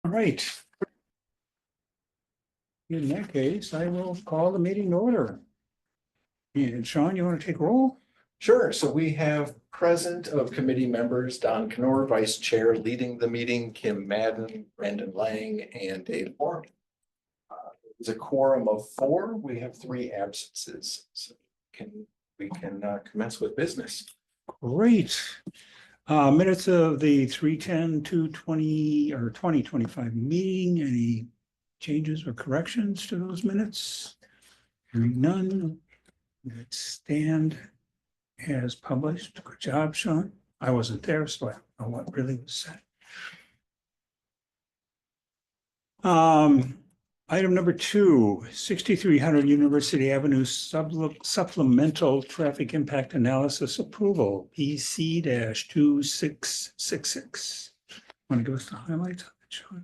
All right. In that case, I will call the meeting to order. And Sean, you want to take roll? Sure. So we have present of committee members, Don Knorr, Vice Chair, leading the meeting, Kim Madden, Brandon Lang, and Dave Moore. It's a quorum of 4. We have 3 absences. So we can commence with business. Great. Minutes of the 3/10/2020 or 2025 meeting. Any changes or corrections to those minutes? Hearing none. Let's stand as published. Good job, Sean. I wasn't there, so I don't know what really was said. Item number 2, 6300 University Avenue supplemental traffic impact analysis approval, PC-2666. Want to give us the highlights of it, Sean?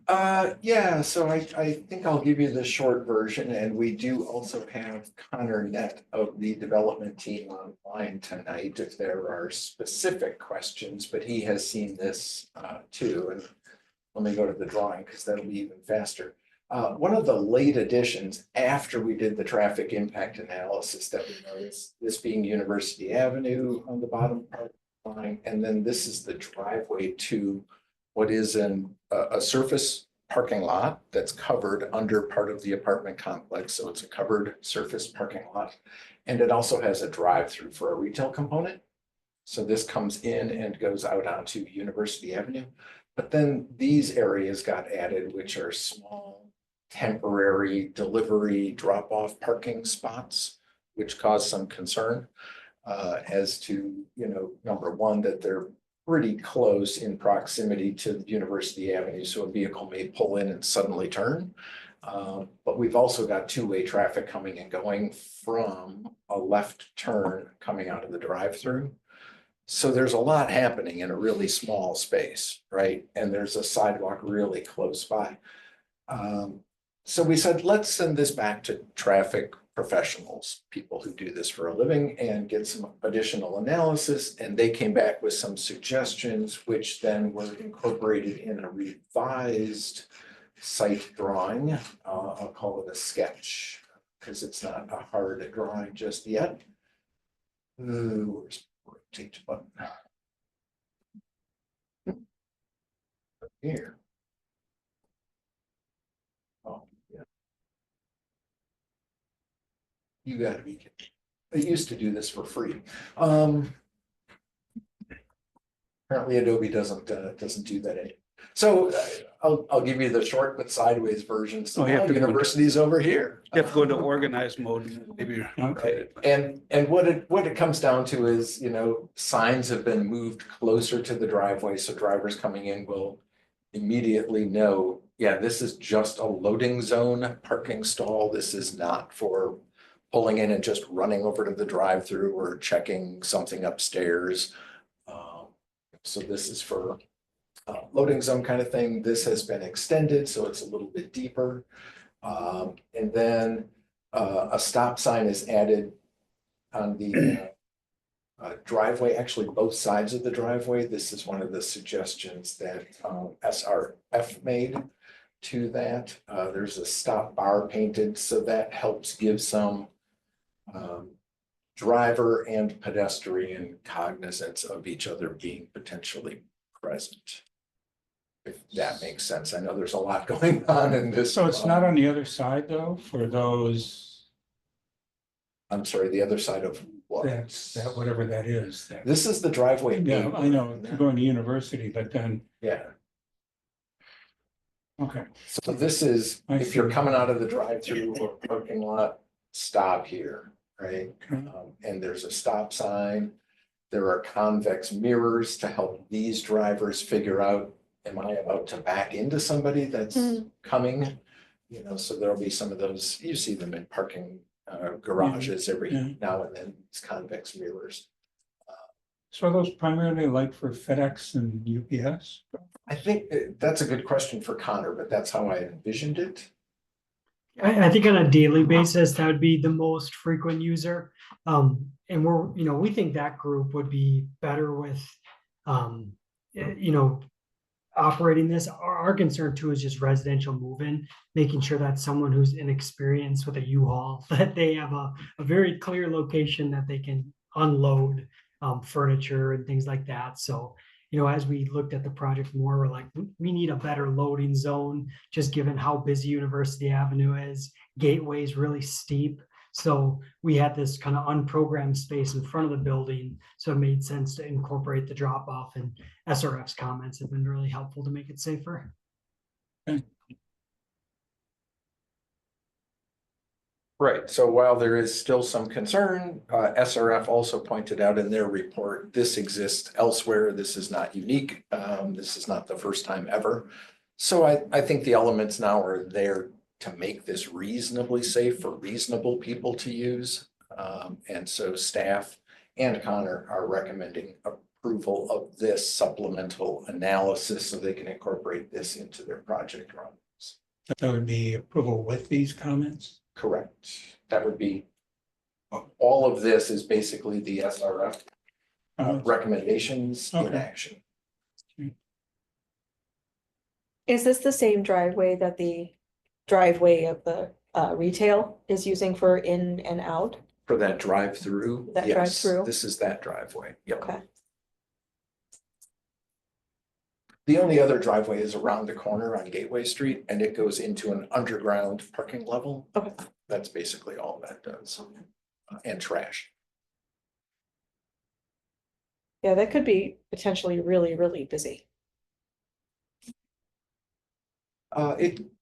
Yeah, so I think I'll give you the short version, and we do also have Connor Nett of the development team online tonight if there are specific questions, but he has seen this too. And let me go to the drawing because that'll be even faster. One of the late additions after we did the traffic impact analysis that we noticed, this being University Avenue on the bottom part of the line, and then this is the driveway to what is a surface parking lot that's covered under part of the apartment complex. So it's a covered surface parking lot. And it also has a drive-through for a retail component. So this comes in and goes out onto University Avenue. But then these areas got added, which are small, temporary delivery drop-off parking spots, which caused some concern as to, number one, that they're pretty close in proximity to University Avenue, so a vehicle may pull in and suddenly turn. But we've also got two-way traffic coming and going from a left turn coming out of the drive-through. So there's a lot happening in a really small space, right? And there's a sidewalk really close by. So we said, let's send this back to traffic professionals, people who do this for a living, and get some additional analysis. And they came back with some suggestions, which then were incorporated in a revised site drawing. I'll call it a sketch because it's not a hard drawing just yet. Where's the rotate button? Here. Oh, yeah. You gotta be kidding. They used to do this for free. Apparently Adobe doesn't do that anymore. So I'll give you the short but sideways version. So university's over here. You have to go into organized mode, maybe. Okay. And what it comes down to is, signs have been moved closer to the driveway, so drivers coming in will immediately know, yeah, this is just a loading zone parking stall. This is not for pulling in and just running over to the drive-through or checking something upstairs. So this is for loading zone kind of thing. This has been extended, so it's a little bit deeper. And then a stop sign is added on the driveway, actually both sides of the driveway. This is one of the suggestions that SRF made to that. There's a stop bar painted, so that helps give some driver and pedestrian cognizance of each other being potentially present. If that makes sense. I know there's a lot going on in this. So it's not on the other side though, for those. I'm sorry, the other side of what? That whatever that is. This is the driveway. Yeah, I know, going to university, but then, Yeah. okay. So this is, I if you're see. coming out of the drive-through or parking lot, stop here, right? Okay. And there's a stop sign. There are convex mirrors to help these drivers figure out, am I about to back into somebody that's coming? So there'll be some of those, you see them in parking garages every now and then, these convex mirrors. So are those primarily like for FedEx and UPS? I think that's a good question for Connor, but that's how I envisioned it. I think on a daily basis, that would be the most frequent user. And we think that group would be better with, operating this. Our concern too is just residential move-in, making sure that someone who's inexperienced with a U-Haul, that they have a very clear location that they can unload furniture and things like that. So, you know, as we looked at the project more, we're like, we need a better loading zone, just given how busy University Avenue is. Gateway is really steep. So we had this kind of unprogrammed space in front of the building. So it made sense to incorporate the drop off, and SRF's comments have been really helpful to make it safer. Right, so while there is still some concern, SRF also pointed out in their report, this exists elsewhere. This is not unique. This is not the first time ever. So I think the elements now are there to make this reasonably safe for reasonable people to use. And so staff and Connor are recommending approval of this supplemental analysis so they can incorporate this into their project runs. That would be approval with these comments. Correct. That would be, all of this is basically the SRF recommendations in Okay. action. Is this the same driveway that the driveway of the retail is using for in and out? For that drive-through? That Yes, drive-through? this is that driveway. Yep. Okay, The only other driveway is around the corner on Gateway Street, and it goes into an underground parking level. Okay. That's basically all that does. And trash. yeah, that could be potentially really, really busy.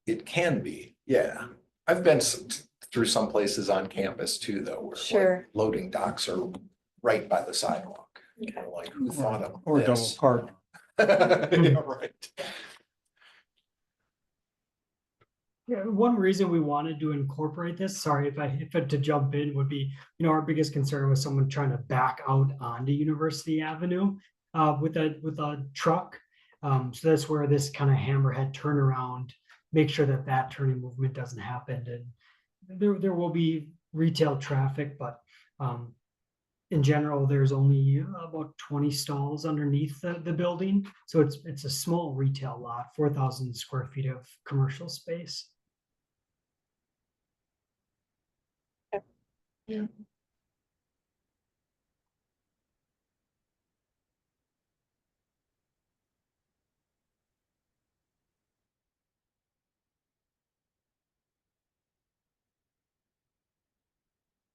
It can be, yeah. I've been through some places on campus too, though, where like, Sure. loading docks are right by the sidewalk. You Okay. know, like who thought of Or double this? park. Yeah, right. Yeah, one reason we wanted to incorporate this, sorry if I to jump in, would be, you know, our biggest concern was someone trying to back out onto University Avenue with a truck. So that's where this kind of hammerhead turnaround, make sure that that turning movement doesn't happen. And there will be retail traffic, but in general, there's only about 20 stalls underneath the building. So it's a small retail lot, 4,000 square feet of commercial space. Yeah.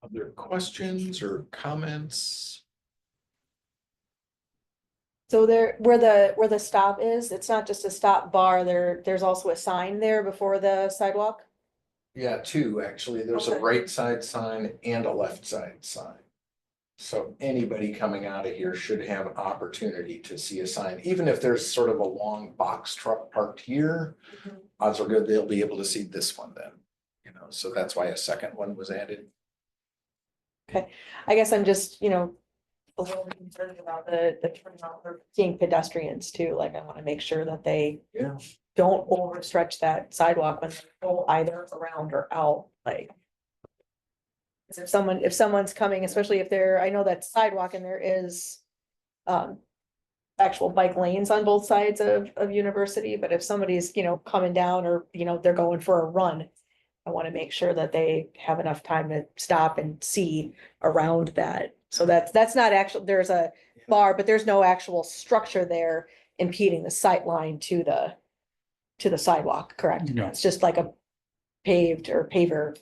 Other questions or comments? So there, where the stop is, it's not just a stop bar, there's also a sign there before the sidewalk? Yeah, two, actually. There's a Okay. right side sign and a left side sign. So anybody coming out of here should have an opportunity to see a sign, even if there's sort of a long box truck parked here. Odds are good they'll be able to see this one then, you know, so that's why a second one was added. I guess I'm just, you know, a little concerned about the turnout for seeing pedestrians too, like I wanna make sure that they Yeah. don't overstretch that sidewalk when they go either around or out, like. 'Cause if someone's coming, especially if they're, I know that sidewalk and there is. Actual bike lanes on both sides of University, but if somebody's, you know, coming down or, you know, they're going for a run. I wanna make sure that they have enough time to stop and see around that. So that's not actual, there's a bar, but there's no actual structure there impeding the sight line to the sidewalk, correct? No. It's just like a paved or paver.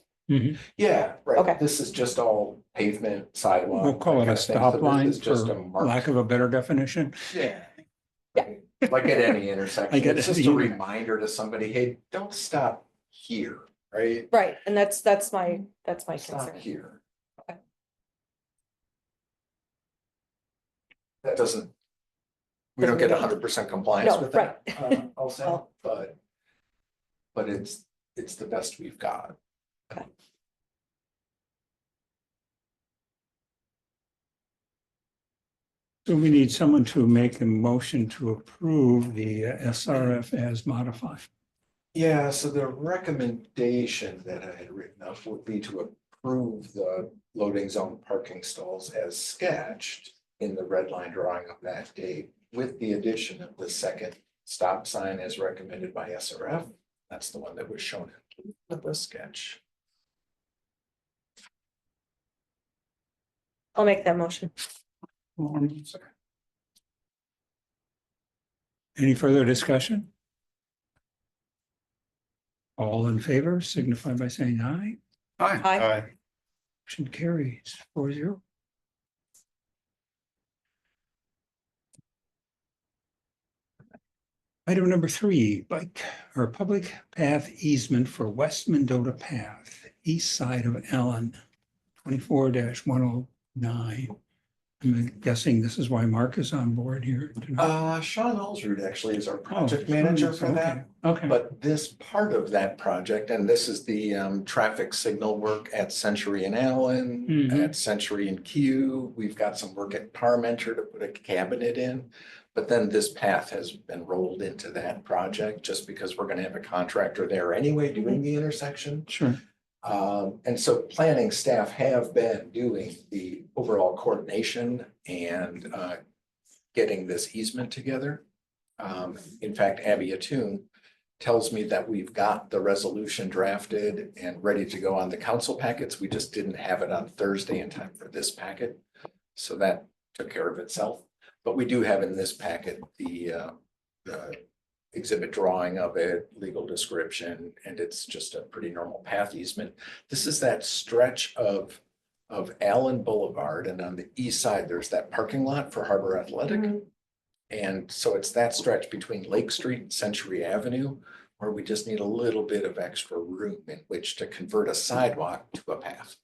Yeah, right. Okay. This is just all pavement sidewalk. We'll call it that a kind of thing. So stop this line is just for a mark. lack of a better definition. Yeah. Yeah. Like at any intersection, Like at it's just any a inter- reminder to somebody, hey, don't stop here, right? Right, and that's my Stop concern. here. Okay. That doesn't. We don't get 100% compliance No, with that, right. I'll say, Oh. but it's the best we've got. So we need someone to make a motion to approve the SRF as modified. Yeah, so the recommendation that I had written up would be to approve the loading zone parking stalls as sketched in the red line drawing of that date, with the addition of the second Stop sign as recommended by SRF. That's the one that was shown in the sketch. I'll make that motion. Any further discussion? All in favor signify by saying aye. Aye. Aye. Motion carries 4-0. Item number 3, bike or public path easement for West Mendota Path, east side of Allen, 24-109. I'm guessing this is why Mark is on board here tonight. Sean Allsrud actually is our Oh, project manager for okay, that. Okay, But this part of that project, and this is the traffic signal work at Century and Allen, Mhm. at Century and Q. We've got some work at Parmenter to put a cabinet in. But then this path has been rolled into that project just because we're gonna have a contractor there anyway doing the intersection. sure. And so planning staff have been doing the overall coordination and getting this easement together. In fact, Abby Attune tells me that we've got the resolution drafted and ready to go on the council packets. We just didn't have it on Thursday in time for this packet. So that took care of itself. But we do have in this packet the exhibit drawing of it, legal description, and it's just a pretty normal path easement. This is that stretch of Allen Boulevard, and on the east side, there's that parking lot for Harbor Athletic. Mhm. And so it's that stretch between Lake Street and Century Avenue, where we just need a little bit of extra room in which to convert a sidewalk to a path.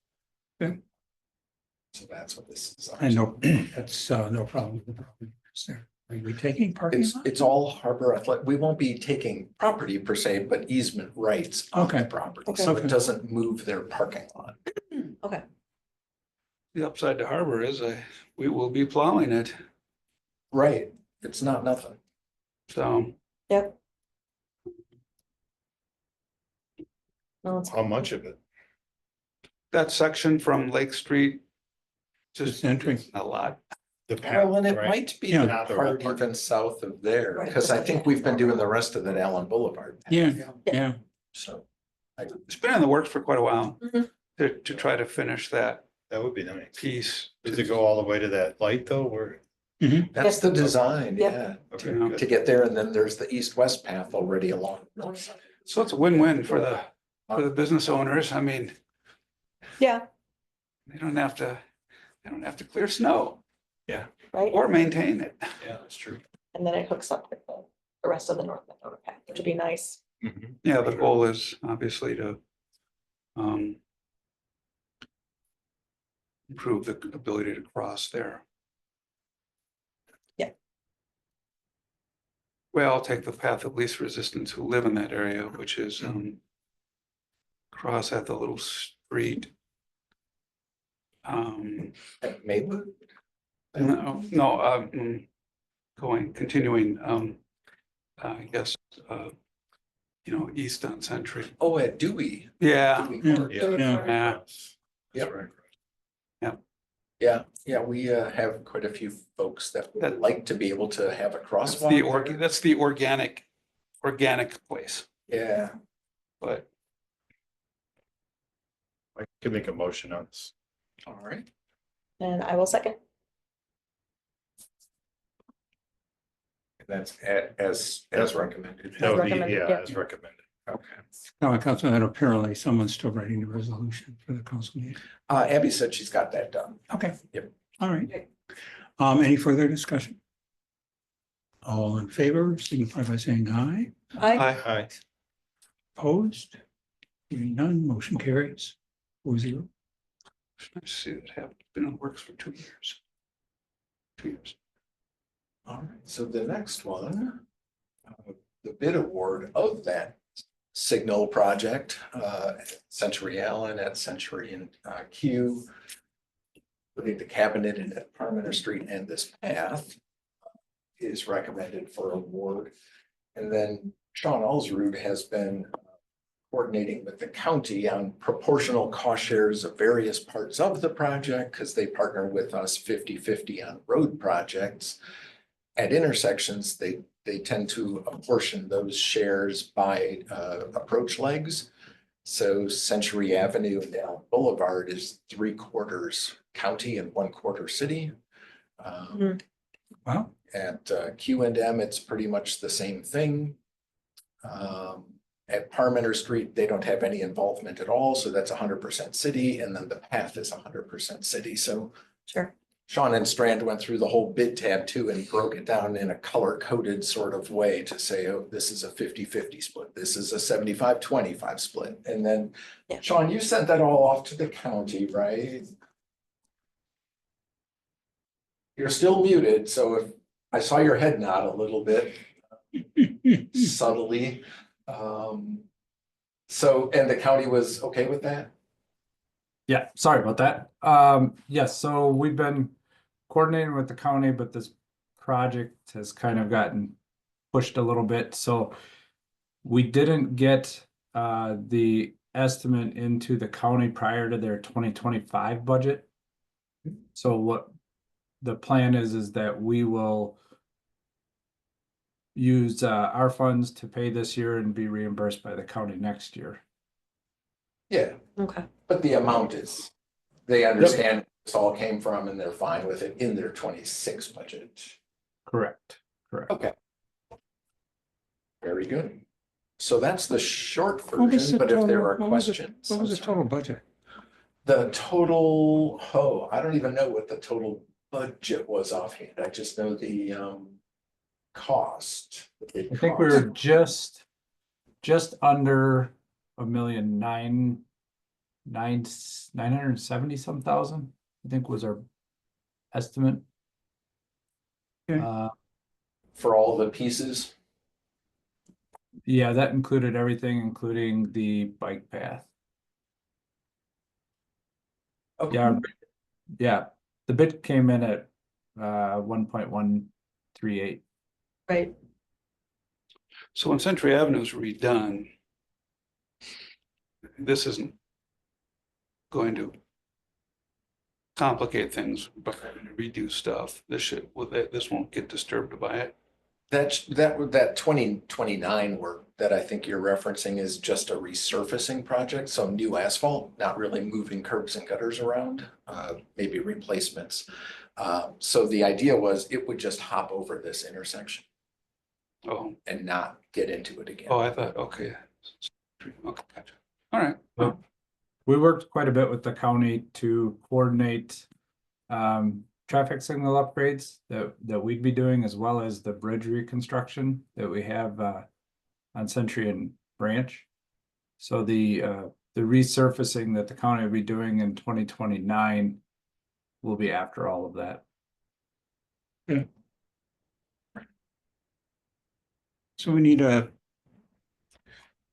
Okay. So that's what this is. I know, that's no problem. Is there- Are we taking parking lot? It's all Harbor Athletic. We won't be taking property per se, but easement rights on the Okay. property. Okay. So Okay. it doesn't move their parking lot. Okay, The upside to Harbor is we will be plowing it. Right. It's not nothing. So yep. No, it's How much of it? that section from Lake Street, Just just entering. a lot. The path, Well, and it right? might be Yeah. the Not the part right even south of there, Right. because I think we've been doing the rest of that Allen Boulevard. path. Yeah, yeah. So. It's been in the works for quite a while Mhm. to try to finish that That would be nice. piece. Does it go all the way to that light though, or? Mhm. That's the design, Yep. yeah, Okay, Yeah. good. to get there, and then there's the east-west path already along. the north side. So it's a win-win for the business owners. I mean, Yeah, they don't have to clear snow right, or maintain it. Yeah, that's true. and then it hooks up with the rest of the North Mendota path, which would be nice. Mhm. Yeah, the goal is obviously to improve the ability to cross there. Yeah. Well, I'll take the path of least resistance who live in that area, which is cross at the little street. At Maywood? Continuing, I guess, east on Century. Oh, at Dewey. Yeah, Dewey Yeah. Court. Yeah. yeah. That's Yep. right. Yeah, we have quite a few folks that would That- like to be able to have a That's crosswalk. there. that's the organic place, Yeah, but I could make a motion on this. all right. And I will second. That's as recommended. That would be, recommended, yeah, yeah. as recommended. Okay. Now, Councilman, apparently someone's still writing the resolution for the council meeting. Abby said she's got that done. Okay. Yep. All right. Any further discussion? All in favor, signify by saying aye. I, Hi. Opposed? Hearing none, motion carries 4-0. it's nice to see that have been in the works for 2 years. 2 years. All right, so the next one, the bid award of that signal project, Century Allen at Century and Q, putting the cabinet in at Parmenter Street and this path is recommended for award. And then Sean Allsrud has been coordinating with the county on proportional cost shares of various parts of the project because they partner with us 50-50 on road projects. At intersections, they they tend to apportion those shares by approach legs. So Century Avenue and Allen Boulevard is 3/4 county and 1/4 city. Wow, At Q and M, it's pretty much the same thing. At Parmenter Street, they don't have any involvement at all, so that's 100% city, and then the path is 100% city. So Sure. Sean and Strand went through the whole bid tab too and broke it down in a color-coded sort of way to say, oh, this is a 50-50 split, this is a 75-25 split. And then, Yeah. Sean, you sent that all off to the county, right? You're still muted, so if I saw your head nod a little bit subtly. So, and the county was okay with that? Yeah, sorry about that. Yes, so we've been coordinating with the county, but this project has kind of gotten pushed a little bit, so we didn't get the estimate into the county prior to their 2025 budget. So what the plan is that we will use our funds to pay this year and be reimbursed by the county next year. Yeah, Okay. but the amount is, they understand where this all came from and they're fine with it in their 26 budget. Correct. Okay. Very good. So that's the short What was version, the but if there total- are what was the- questions. what was the total budget? The total, oh, I don't even know what the total budget was offhand. I just know the cost. I think we were just under $970 some thousand, I think was our estimate. Okay. For all the pieces. Yeah, that included everything, including the bike path. Okay. Yeah, the bid came in at 1.138. Right. So when Century Avenue is redone, this isn't going to complicate things by having to redo stuff. This won't get disturbed by it. That 2029 work that I think you're referencing is just a resurfacing project, so new asphalt, not really moving curbs and gutters around, maybe replacements. So the idea was it would just hop over this intersection Oh, and not get into it again. oh, I thought, okay. Okay, gotcha. All right. Well, we worked quite a bit with the county to coordinate traffic signal upgrades that we'd be doing, as well as the bridge reconstruction that we have on Century and Branch. So the resurfacing that the county will be doing in 2029 will be after all of that. So we need a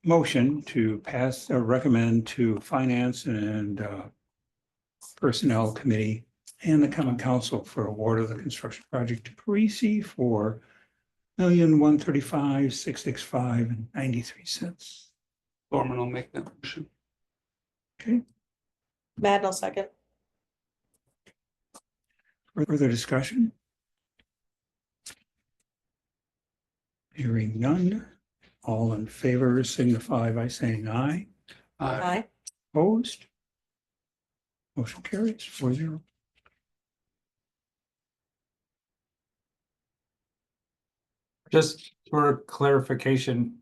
motion to pass or recommend to Finance and Personnel Committee and the Common Council for award of the construction project to Parisi for $1,135,665.93. Foreman will make that motion. Okay, Matt, I'll second. further discussion? Hearing none, all in favor signify by saying aye. Aye. Opposed? Motion carries 4-0. Just for clarification,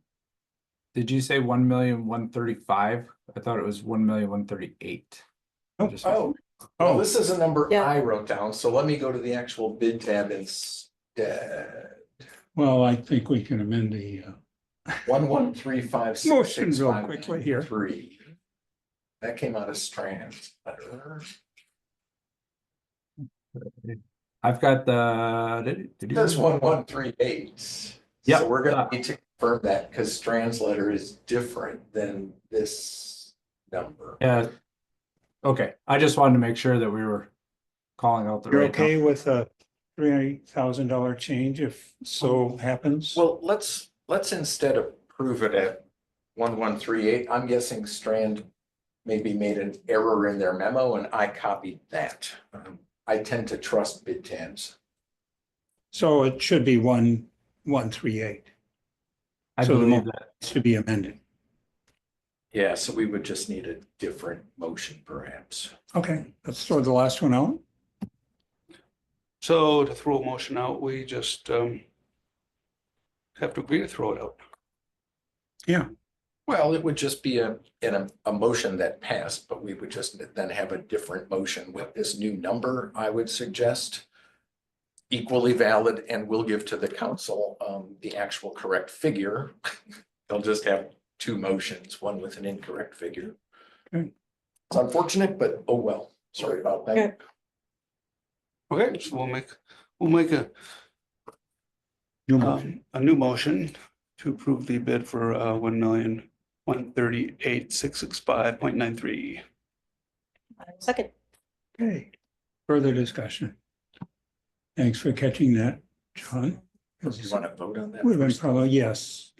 did you say 1,135,000? I thought it was 1,138,000. Well, this is a number Yeah. I wrote down, so let me go to the actual bid tab instead. Well, I think we can amend the 113566593. Motion real quickly here. That came out of Strand's letter. I've got the. That's 1138. Yeah. So we're gonna need to confirm that because Strand's letter is different than this number. Yeah. Okay, I just wanted to make sure that we were calling out the You're right okay with a $3,000 change if so happens? Well, let's instead approve it at 1138. I'm guessing Strand maybe made an error in their memo and I copied that. I tend to trust bid tabs. So it should be 1 138. I So the believe mo- that. To be amended. Yeah, so we would just need a different motion perhaps. Okay, let's throw the last one out. So to throw a motion out, we just have to agree to throw it out. Yeah, Well, it would just be a motion that passed, but we would just then have a different motion with this new number, I would suggest. Equally valid, and we'll give to the council the actual correct figure. They'll just have two motions, one with an incorrect figure. Okay. It's unfortunate, but oh well, sorry about that. Okay, so we'll make new motion. a new motion to approve the bid for 1,138,665.93. Second. Okay, further discussion. Thanks for catching that, John. Do you want to vote on that? Would have been first? probably, yes.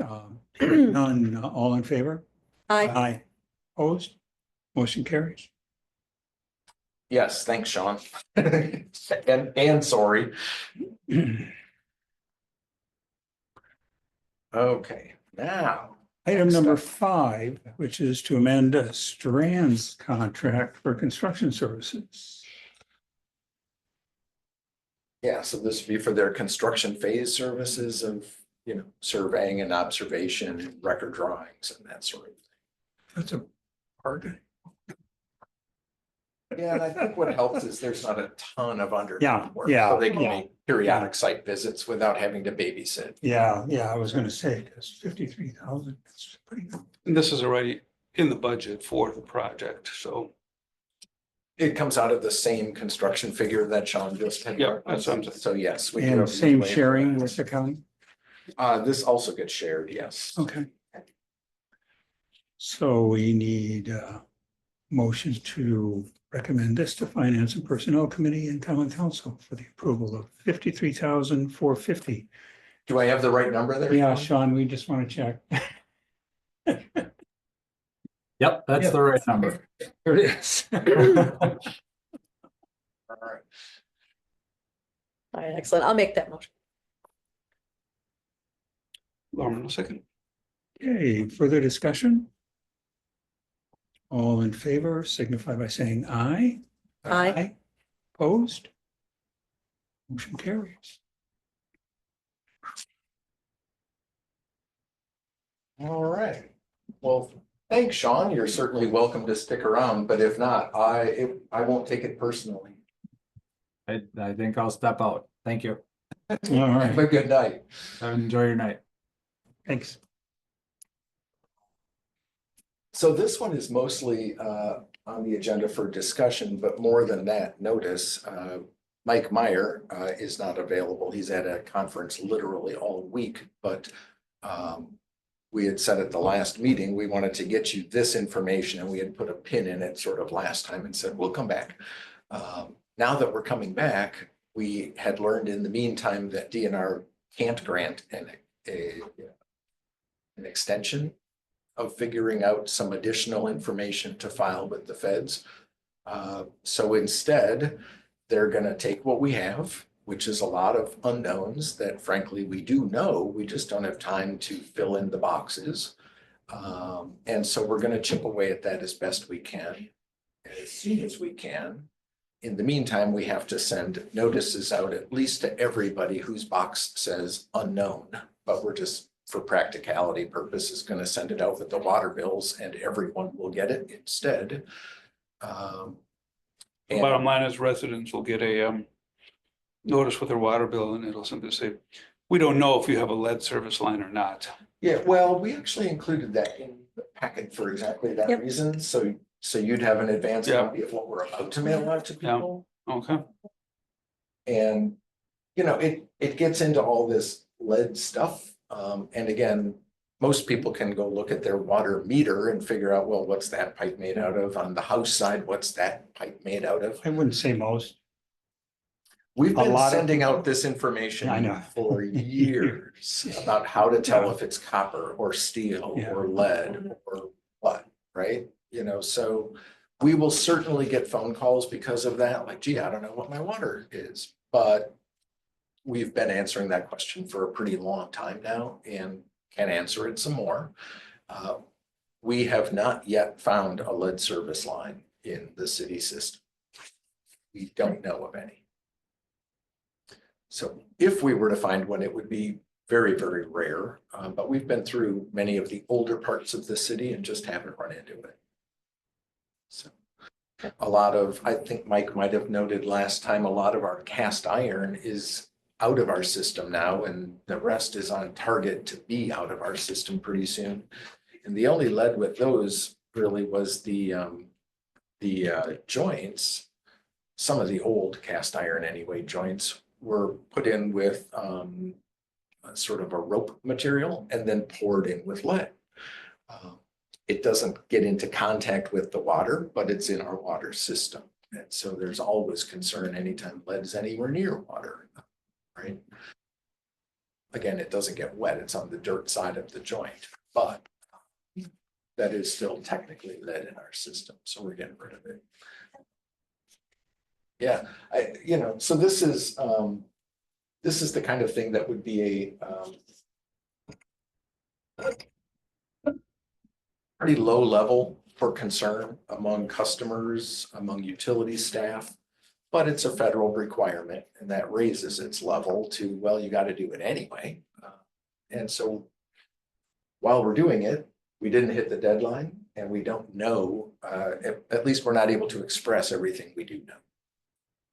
None, all in favor? Aye. Opposed? Motion carries. Yes, thanks, Sean. And sorry. Okay, now. Item next number up. 5, which is to amend Strand's contract for construction services. Yeah, so this would be for their construction phase services of, surveying and observation, record drawings and that sort of thing. That's a bargain. Yeah, and I think what helps is there's not a ton of underground Yeah, work. yeah, So they can yeah. make periodic site visits without having to babysit. Yeah, I was gonna say, because 53,000, that's pretty good. And this is already in the budget for the project, so It comes out of the same construction figure that Sean just had. Yeah, that's what I'm saying. So yes. we do And have same leeway for sharing that. with the county? This also gets shared, yes. Okay. So we need a motion to recommend this to Finance and Personnel Committee and Common Council for the approval of 53,450. Do I have the right number there? Yeah, Sean? Sean, we just want to check. Yep, that's Yeah. the right number. There it is. All right. All right, excellent. I'll make that motion. Lauren, a second. Okay, further discussion? All in favor signify by saying aye. Aye. Opposed? Motion carries. All right. Well, thanks, Sean. You're certainly welcome to stick around, but if not, I won't take it personally. I think I'll step out. Thank you. All Have a right, good night. Enjoy your night. thanks. So this one is mostly on the agenda for discussion, but more than that, notice Mike Meyer is not available. He's at a conference literally all week, but we had said at the last meeting, we wanted to get you this information and we had put a pin in it sort of last time and said, we'll come back. Now that we're coming back, we had learned in the meantime that DNR can't grant an extension of figuring out some additional information to file with the feds. So instead, they're gonna take what we have, which is a lot of unknowns that frankly, we do know, we just don't have time to fill in the boxes. And so we're gonna chip away at that as best we can, as soon as we can. In the meantime, we have to send notices out at least to everybody whose box says unknown, but we're just, for practicality purposes, going to send it out with the water bills and everyone will get it instead. The And- bottom line is residents will get a notice with their water bill and it'll simply say, we don't know if you have a lead service line or not. Yeah, well, we actually included that in the packet for exactly that Yep. reason. So you'd have an advance Yeah. copy of what we're about to mail out to Yeah. people. Okay, And, it gets into all this lead stuff. And again, most people can go look at their water meter and figure out, well, what's that pipe made out of? On the house side, what's that pipe made out of? I wouldn't say most. We've A been lot of sending people. out this information I know. for years about how to tell if it's copper or steel Yeah. or lead or what, right? So we will certainly get phone calls because of that, like, gee, I don't know what my water is, but we've been answering that question for a pretty long time now and can answer it some more. We have not yet found a lead service line in the city system. We don't know of any. So if we were to find one, it would be very, very rare. But we've been through many of the older parts of the city and just haven't run into it. So a lot of, I think Mike might have noted last time, a lot of our cast iron is out of our system now, and the rest is on target to be out of our system pretty soon. And the only lead with those really was the joints. Some of the old cast iron anyway joints were put in with sort of a rope material and then poured in with lead. It doesn't get into contact with the water, but it's in our water system. And so there's always concern anytime lead is anywhere near water, right? Again, it doesn't get wet, it's on the dirt side of the joint, but that is still technically lead in our system, so we're getting rid of it. Yeah, so this is the kind of thing that would be a pretty low level for concern among customers, among utility staff, but it's a federal requirement, and that raises its level to, well, you got to do it anyway. And so while we're doing it, we didn't hit the deadline, and we don't know, at least we're not able to express everything we do know.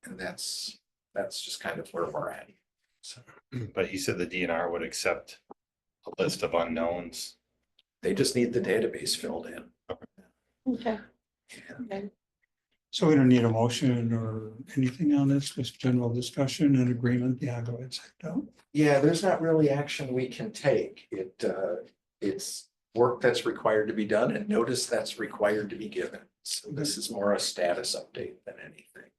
And that's just kind of where we're at. So, But he said the DNR would accept a list of unknowns. they just need the database filled in. Okay. And So we don't need a motion or anything on this, just general discussion and agreement. Yeah, go ahead. No. yeah, there's not really action we can take. It's work that's required to be done and notice that's required to be given. So this is more a status update than anything.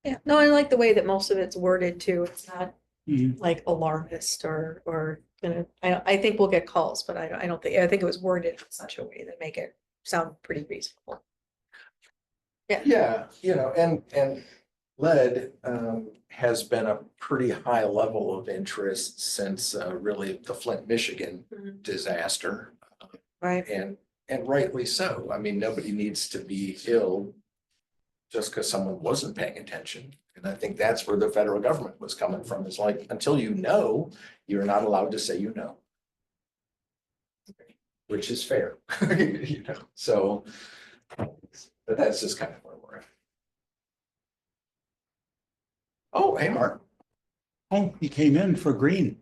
Yeah, no, I like the way that most of it's worded too. It's not Mhm. like alarmist or I think we'll get calls, but I don't think, I think it was worded in such a way that make it sound pretty reasonable. Yeah, and lead has been a pretty high level of interest since really the Flint, Michigan Mhm. disaster. Right. And rightly so. I mean, nobody needs to be ill just because someone wasn't paying attention. And I think that's where the federal government was coming from. It's like, until you know, you're not allowed to say you know. Which is fair, so, but that's just kind of where we're at. Oh, hey, Mark, Oh, he came in for green.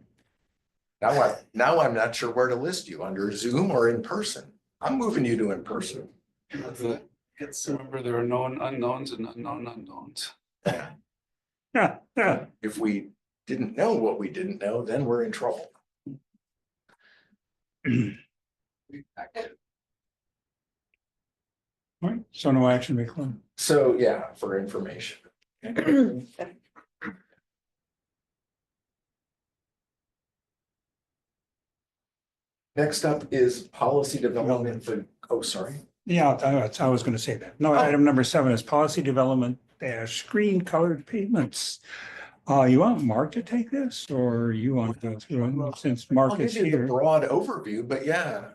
now I'm not sure where to list you, under Zoom or in person. I'm moving you to in person. Remember, there are known unknowns and unknown unknowns. Yeah, yeah. If we didn't know what we didn't know, then we're in trouble. All right, so no action required. So, yeah, for information. Next up is policy development for, oh, sorry. Yeah, I was gonna say that. No, item number 7 is policy development dash screen colored pavements. You want Mark to take this, or you want to go through it, since I'll Mark give is you the here? broad overview, but yeah,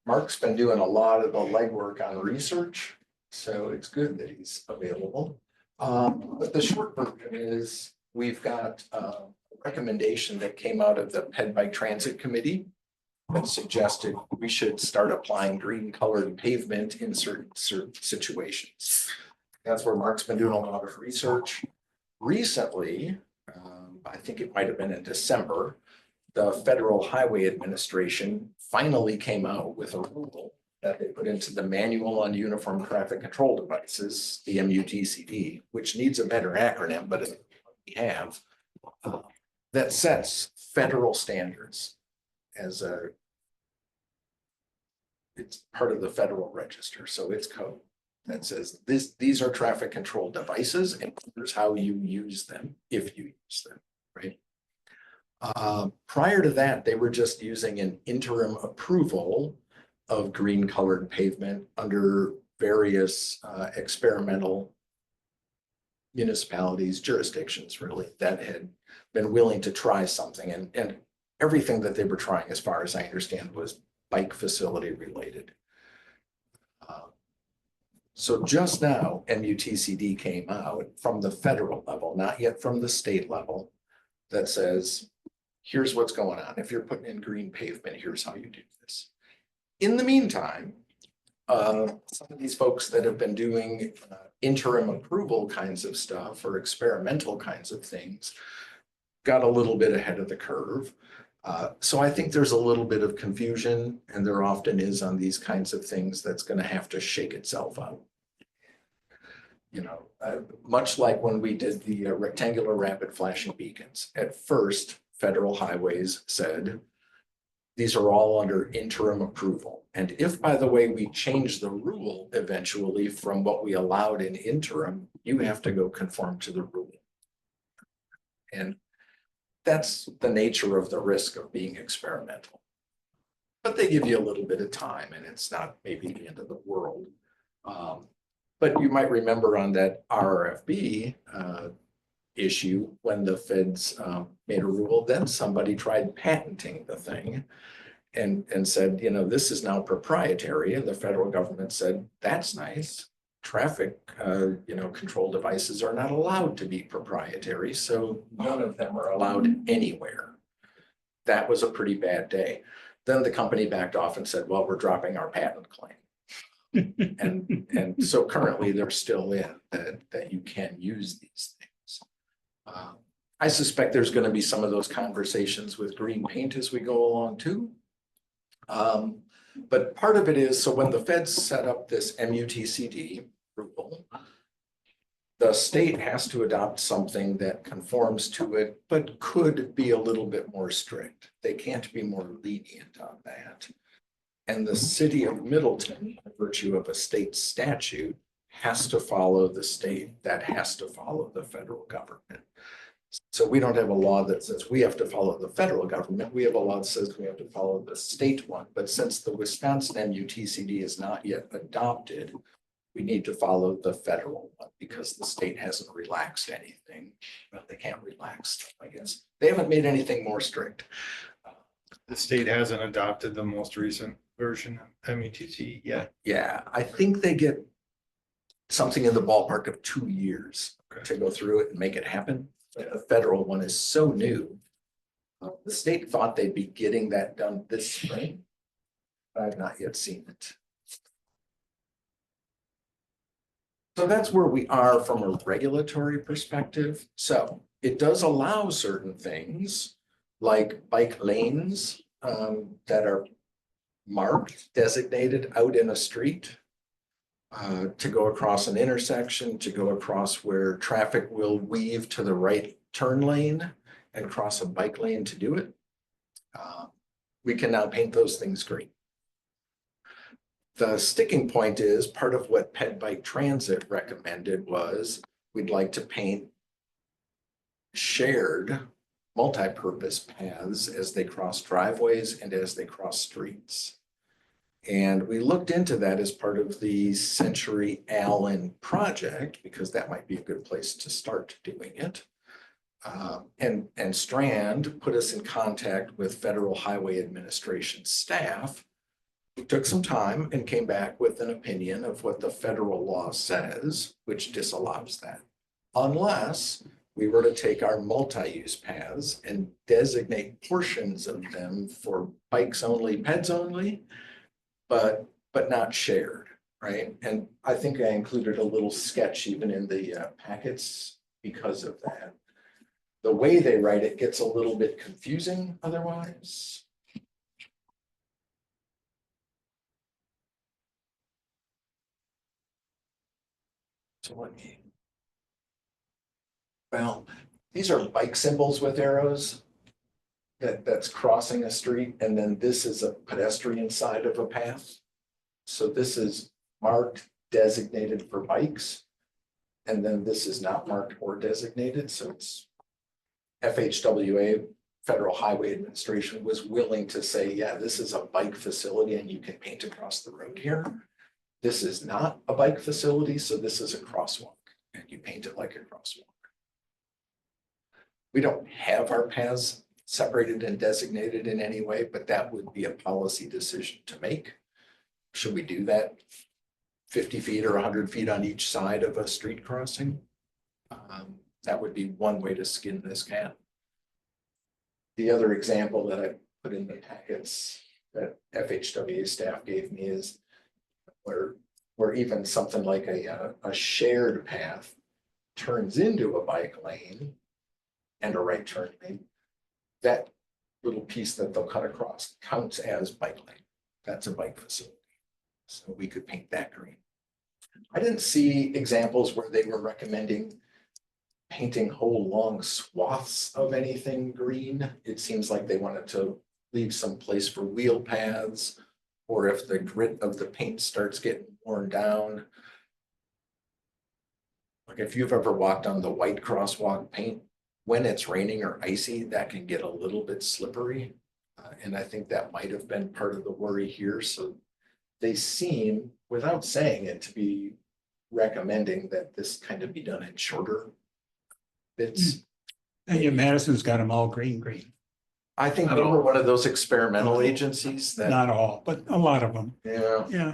Mark's been doing a lot of the legwork on research, so it's good that he's available. But the short version is we've got a recommendation that came out of the Ped Bike Transit Committee that suggested we should start applying green colored pavement in certain situations. That's where Mark's been doing a lot of research. Recently, I think it might have been in December, the Federal Highway Administration finally came out with a rule that they put into the Manual on Uniform Traffic Control Devices, the MUTCD, which needs a better acronym, but we have, that sets federal standards as it's part of the Federal Register, so it's code that says these are traffic control devices, and here's how you use them if you use them, right? Prior to that, they were just using an interim approval of green colored pavement under various experimental municipalities, jurisdictions really, that had been willing to try something, and everything that they were trying, as far as I understand, was bike facility related. So just now, MUTCD came out from the federal level, not yet from the state level, that says, here's what's going on. If you're putting in green pavement, here's how you do this. In the meantime, some of these folks that have been doing interim approval kinds of stuff or experimental kinds of things got a little bit ahead of the curve. So I think there's a little bit of confusion, and there often is on these kinds of things, that's going to have to shake itself out. You know, much like when we did the rectangular rapid flashing beacons. At first, federal highways said, these are all under interim approval. And if, by the way, we change the rule eventually from what we allowed in interim, you have to go conform to the rule. And that's the nature of the risk of being experimental. But they give you a little bit of time, and it's not maybe the end of the world. But you might remember on that RRFB issue, when the feds made a rule, then somebody tried patenting the thing and said, you know, this is now proprietary. And the federal government said, that's nice. Traffic, you know, control devices are not allowed to be proprietary. So none of them are allowed anywhere. That was a pretty bad day. Then the company backed off and said, well, we're dropping our patent claim. and so currently they're still in that you can use these things. I suspect there's going to be some of those conversations with green paint as we go along too. But part of it is, so when the feds set up this MUTCD rule, the state has to adopt something that conforms to it, but could be a little bit more strict. They can't be more lenient on that. And the city of Middleton, by virtue of a state statute, has to follow the state, that has to follow the federal government. So we don't have a law that says we have to follow the federal government. We have a law that says we have to follow the state one. But since the Wisconsin MUTCD is not yet adopted, we need to follow the federal one because the state hasn't relaxed anything. Well, they can't relax, I guess. They haven't made anything more strict. The state hasn't adopted the most recent version of MUTC yet. Yeah, I think they get something in the ballpark of 2 years to go through it and make it happen. But the federal one is so new. The state thought they'd be getting that done this spring. I've not yet seen it. So that's where we are from a regulatory perspective. So it does allow certain things like bike lanes that are marked, designated out in a street to go across an intersection, to go across where traffic will weave to the right turn lane and cross a bike lane to do it. We can now paint those things green. The sticking point is part of what Ped Bike Transit recommended was we'd like to paint shared multi-purpose paths as they cross driveways and as they cross streets. And we looked into that as part of the Century Allen project, because that might be a good place to start doing it. And Strand put us in contact with Federal Highway Administration staff. We took some time and came back with an opinion of what the federal law says, which disallows that. Unless we were to take our multi-use paths and designate portions of them for bikes only, peds only, but not shared, right? And I think I included a little sketch even in the packets because of that. The way they write it gets a little bit confusing otherwise. So let me, well, these are bike symbols with arrows that's crossing a street, and then this is a pedestrian side of a path. So this is marked, designated for bikes, and then this is not marked or designated. So it's FHWA, Federal Highway Administration, was willing to say, yeah, this is a bike facility and you can paint across the road here. This is not a bike facility, so this is a crosswalk. and you paint it like a crosswalk. We don't have our paths separated and designated in any way, but that would be a policy decision to make. Should we do that 50 feet or 100 feet on each side of a street crossing? That would be one way to skin this cat. The other example that I put in the packets that FHWA staff gave me is where even something like a shared path turns into a bike lane and a right turn lane. That little piece that they'll cut across counts as bike lane. That's a bike facility. So we could paint that green. I didn't see examples where they were recommending painting whole long swaths of anything green. It seems like they wanted to leave some place for wheel paths, or if the grit of the paint starts getting worn down. Like if you've ever walked on the white crosswalk paint, when it's raining or icy, that can get a little bit slippery. And I think that might have been part of the worry here. So they seem, without saying it, to be recommending that this kind of be done in shorter bits. And your Madison's got them all green. I think they were one of those experimental agencies that, Not all, but a lot of them. yeah, Yeah.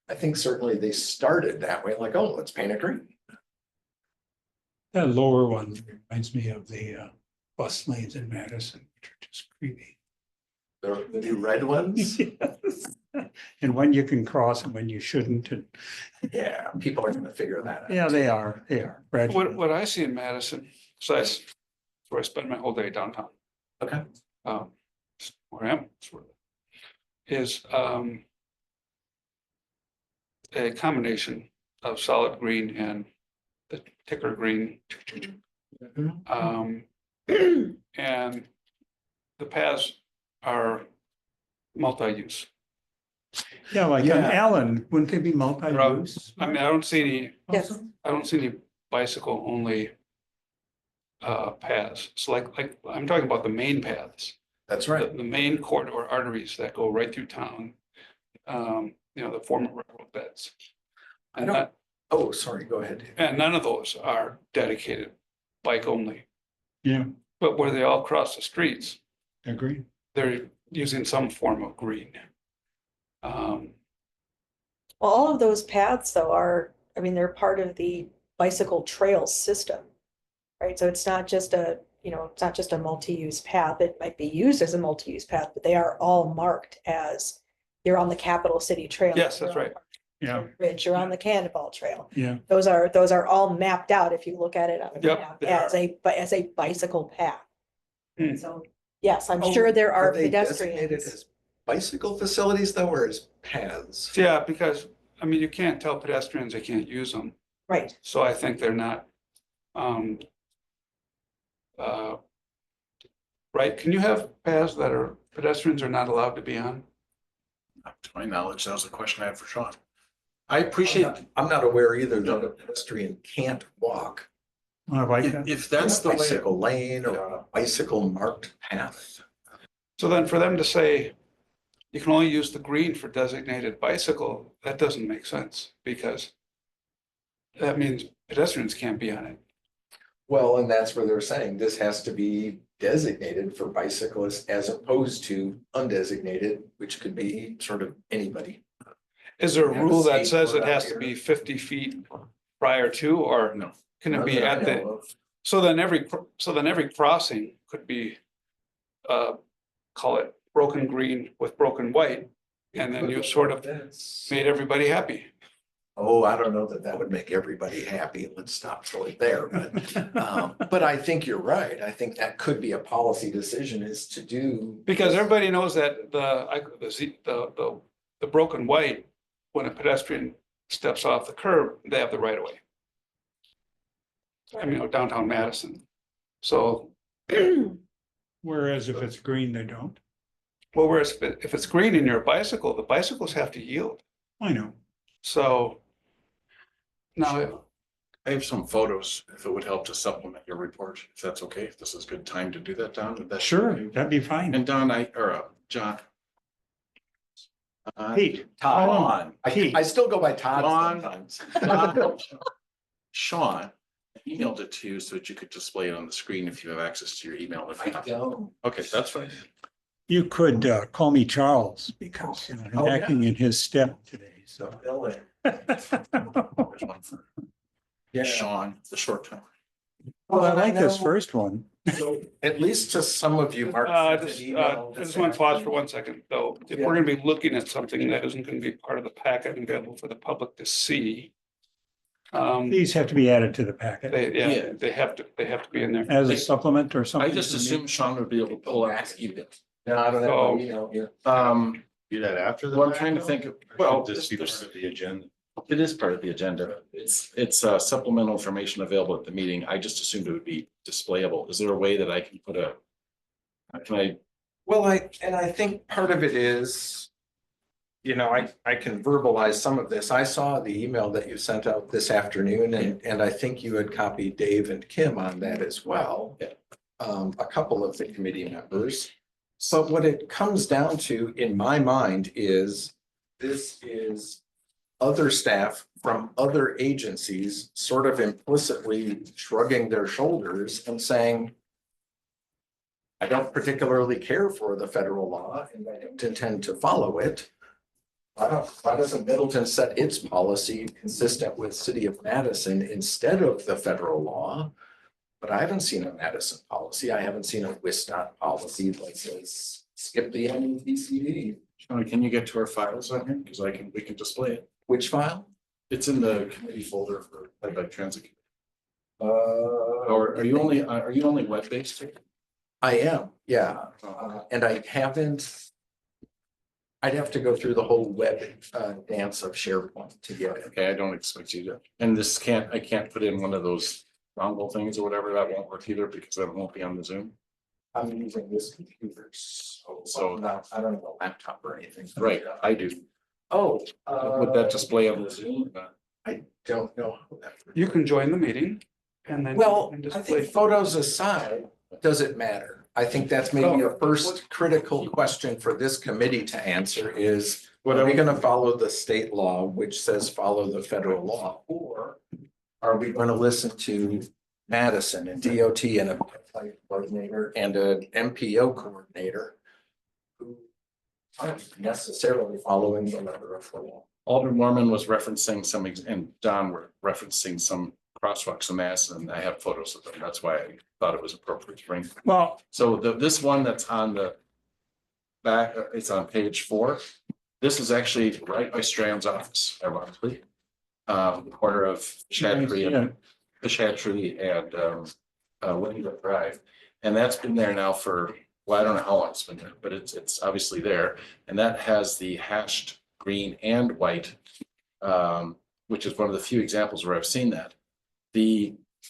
I think certainly they started that way, like, oh, let's paint it green. That lower one reminds me of the bus lanes in Madison, which are just creepy. The new red ones. Yes. And when you can cross and when you shouldn't. And Yeah, people are gonna figure that out. yeah, they are. What I see in Madison, so that's where I spend my whole day downtown. Okay. Where I am, sort of, is a combination of solid green and the ticker green. And the paths are multi-use. Yeah, like on Yeah. Allen, wouldn't they be multi-use? I mean, I don't see Yes. any bicycle only paths. It's like I'm talking about the main paths. That's The, right. the main corridor arteries that go right through town. The former railroad beds. I don't, oh, sorry, go ahead. And none of those are dedicated bike only, Yeah, but where they all cross the streets, agree. they're using some form of green. Well, all of those paths though are, I mean, they're part of the bicycle trail system. Right, so it's not just it's not just a multi-use path. It might be used as a multi-use path, but they are all marked as you're on the Capital City Trail. Yes, that's right. Yeah, Ridge, you're on the Cannonball Trail. yeah. Those are all mapped out if you look at it on the Yep, map they as a bicycle path. Hmm. So, yes, I'm Oh, sure there are they designated pedestrians. as bicycle facilities though, or as paths? Yeah, because, I mean, you can't tell pedestrians they can't use them, Right, so I think they're not. Right, can you have paths that are pedestrians are not allowed to be on? To my knowledge, that was a question I had for Sean. I appreciate, I'm not aware either that a pedestrian can't walk On a bike if, path? if that's on the a way, bicycle lane or on a bicycle marked path. So then for them to say you can only use the green for designated bicycle, that doesn't make sense because that means pedestrians can't be on it. Well, and that's where they're saying this has to be designated for bicyclists as opposed to undesignated, which could be sort of anybody. Is there a Have a rule that says skateboard it out has to here. be 50 feet prior to, or No. can it None be that I at the, know of. so then every crossing could be, call it broken green with broken white, and then you sort of That's- made everybody happy. Oh, I don't know that that would make everybody happy. Let's stop short there, but I think you're right. I think that could be a policy decision is to do. Because everybody knows that the broken white, when a pedestrian steps off the curb, they have the right of way. I mean, downtown Madison. So, Whereas if it's green, they don't. well, whereas if it's green and you're a bicycle, the bicycles have to yield. I know. So now, I have some photos, if it would help to supplement your report, if that's okay, if this is a good time to do that, Don. That's Sure, okay. that'd be fine. And Don, John. Pete, Don, I still go by Todd Don. sometimes. Sean emailed it to you so that you could display it on the screen if you have access to your email. If you don't, okay, that's fine. You could call me Charles because you know, Oh, I'm yeah. acting in his step today, so. There's one for Yeah. Sean, the short term. Well, I like this know- first one. So at least to some of you, Mark. I sent an just email this want to pause for afternoon. 1 second, though. If we're gonna be looking at something that isn't gonna be part of the packet and available for the public to see. These have to be added to the packet Yeah, they have to be in there. as a supplement or I something. just assumed Sean would be able to pull out his email. No, I don't have So- my email here. Do that after the. Well, I'm trying to fact, think, though? of- Or well, should this be there's- part of the agenda? it is part of the agenda. It's supplemental information available at the meeting. I just assumed it would be displayable. Is there a way that I can put a? Can I, Well, I think part of it is, you know, I can verbalize some of this. I saw the email that you sent out this afternoon and I think you had copied Dave and Kim on that as well. Yeah. A couple of the committee members. So what it comes down to, in my mind, is this is other staff from other agencies sort of implicitly shrugging their shoulders and saying, I don't particularly care for the federal law and I don't intend to follow it. Why doesn't Middleton set its policy consistent with City of Madison instead of the federal law? But I haven't seen a Madison policy. I haven't seen a Wisconsin policy that says skip the MUTCD. Sean, can you get to our files on here? Because we can display it. Which file? It's in the committee folder for like transit. Uh, Or are you only web-based? I am, yeah. And I haven't. I'd have to go through the whole web dance of SharePoint to get it. Okay, I don't expect you to, and I can't put in one of those dongle things or whatever, that won't work either because that won't be on the Zoom. I'm using this computer, So- I don't have a laptop or anything. Right, I do. Oh. Would that display on the Zoom? I don't know. how that works. You can join the meeting and then. Well, and I display. think photos aside, does it matter? I think that's maybe a first critical question for this committee to answer is, are we gonna follow the state law, which says follow the federal law? Or are we gonna listen to Madison and DOT and a flight coordinator and an MPO coordinator who aren't necessarily following the letter of the law? Alderman Mormon was referencing some, and Don were referencing some crosswalks in Madison, and I have photos of them. That's why I thought it was appropriate to bring. Well, So this one that's on the back, it's on page 4. This is actually right by Strand's office, ironically. The corner of Chattree and the Chattree and Wingate Drive. And that's been there now for, well, I don't know how long it's been there, but it's obviously there. And that has the hashed green and white, which is one of the few examples where I've seen that.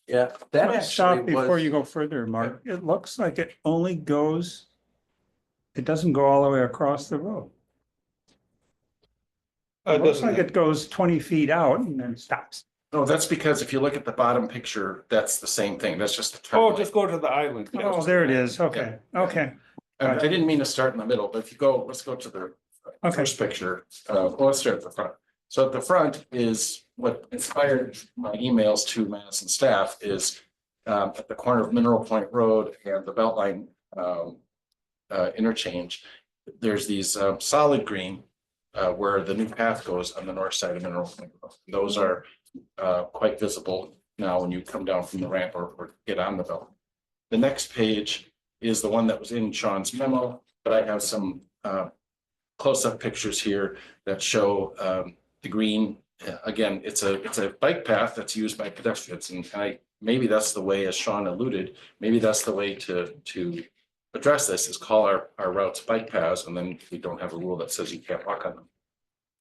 Yeah, that stop actually before was, you go further, Mark. It looks like it only goes, it doesn't go all the way across the road. It looks doesn't like it goes 20 feet out and then stops. No, that's because if you look at the bottom picture, that's the same thing. That's just the turn. Oh, lane. just go to the island. Oh, there it is. Okay, okay. I didn't mean to start in the middle, but if you go, let's go to the Okay. first picture. Well, let's start at the front. So at the front is what inspired my emails to Madison staff is at the corner of Mineral Point Road and the Beltline interchange. There's these solid green where the new path goes on the north side of Mineral Point Road. Those are quite visible now when you come down from the ramp or get on the belt. The next page is the one that was in Sean's memo, but I have some close-up pictures here that show the green. Again, it's a bike path that's used by pedestrians, and maybe that's the way, as Sean alluded, maybe that's the way to address this is call our routes bike paths, and then we don't have a rule that says you can't walk on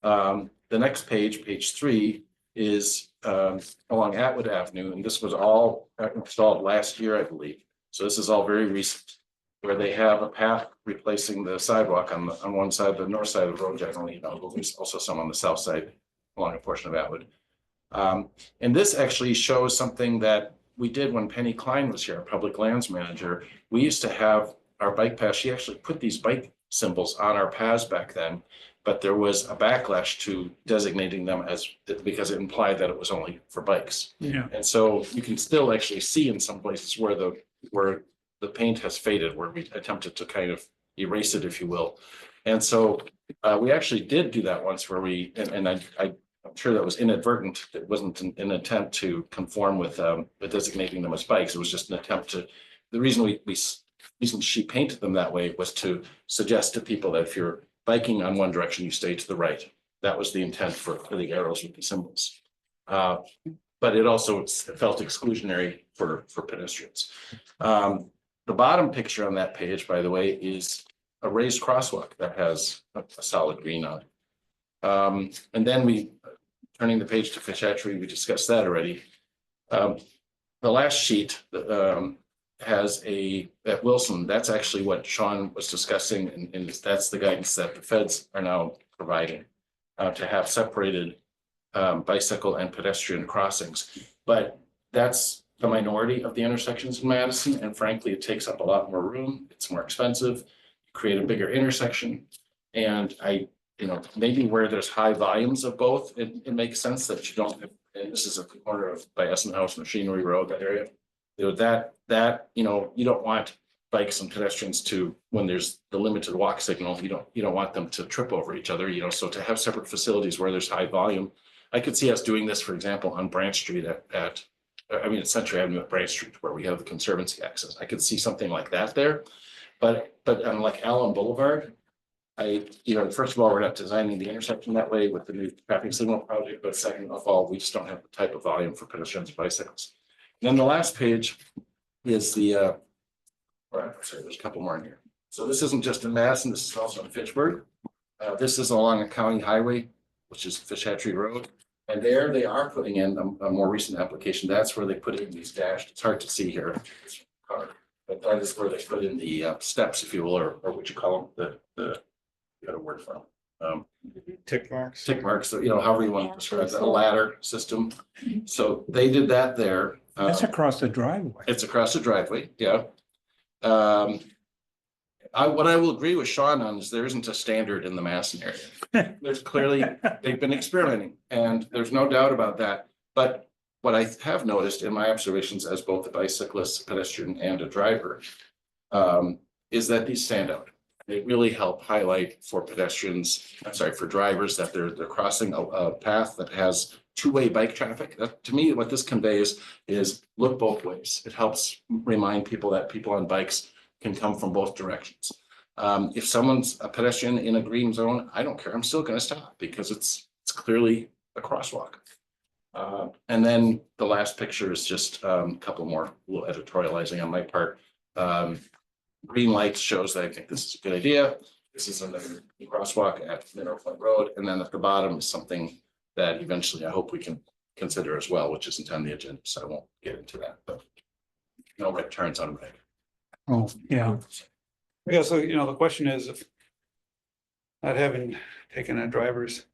them. The next page, page 3, is along Atwood Avenue, and this was all installed last year, I believe. So this is all very recent, where they have a path replacing the sidewalk on one side, the north side of the road generally, but there's also some on the south side along a portion of Atwood. And this actually shows something that we did when Penny Klein was here, our public lands manager. We used to have our bike path. She actually put these bike symbols on our paths back then. But there was a backlash to designating them as, because it implied that it was only for bikes. Yeah, And so you can still actually see in some places where the paint has faded, where we attempted to kind of erase it, if you will. And so we actually did do that once where I'm sure that was inadvertent. It wasn't an attempt to conform with designating them as bikes. It was just an attempt to, the reason reason she painted them that way was to suggest to people that if you're biking on one direction, you stay to the right. That was the intent for the arrows with the symbols. But it also felt exclusionary for pedestrians. The bottom picture on that page, by the way, is a raised crosswalk that has a solid green on it. And then turning the page to fish hatchery, we discussed that already. The last sheet has at Wilson, that's actually what Sean was discussing, and that's the guidance that the feds are now providing to have separated bicycle and pedestrian crossings. But that's the minority of the intersections in Madison, and frankly, it takes up a lot more room. It's more expensive. You create a bigger intersection, and maybe where there's high volumes of both, it makes sense that you don't have, and this is at the corner of by Essenhouse Machinery Road, that area. You don't want bikes and pedestrians to, when there's the limited walk signal, you don't want them to trip over each other, so to have separate facilities where there's high volume. I could see us doing this, for example, on Branch Street at Century Avenue at Branch Street, where we have the Conservancy access. I could see something like that there. But on like Allen Boulevard, first of all, we're not designing the intersection that way with the new traffic signal project, but second of all, we just don't have the type of volume for pedestrians and bicycles. And then the last page is sorry, there's a couple more in here. So this isn't just in Madison, this is also in Fitchburg. This is along a county highway, which is Fish Hatchery Road. And there they are putting in a more recent application. That's where they put in these dashed, it's hard to see here, but that is where they put in the steps, if you will, or what you call them, the got a word for them. Tick marks. Tick marks, however you want to describe that, a ladder system. So they did that there. that's across the driveway. It's across the driveway, yeah. What I will agree with Sean on is there isn't a standard in the Madison area. There's clearly, they've been experimenting, and there's no doubt about that. But what I have noticed in my observations as both a bicyclist, pedestrian, and a driver, is that these stand out. They really help highlight for for drivers, that they're crossing a path that has two-way bike traffic. That, to me, what this conveys is look both ways. It helps remind people that people on bikes can come from both directions. If someone's a pedestrian in a green zone, I don't care. I'm still going to stop because it's clearly a crosswalk. And then the last picture is just a couple more little editorializing on my part. Green light shows that I think this is a good idea. This is another crosswalk at Middleton Road. And then at the bottom is something that eventually I hope we can consider as well, which isn't on the agenda, so I won't get into that, but no right turns on red. Oh, yeah. Yeah, so the question is, if not having taken a driver's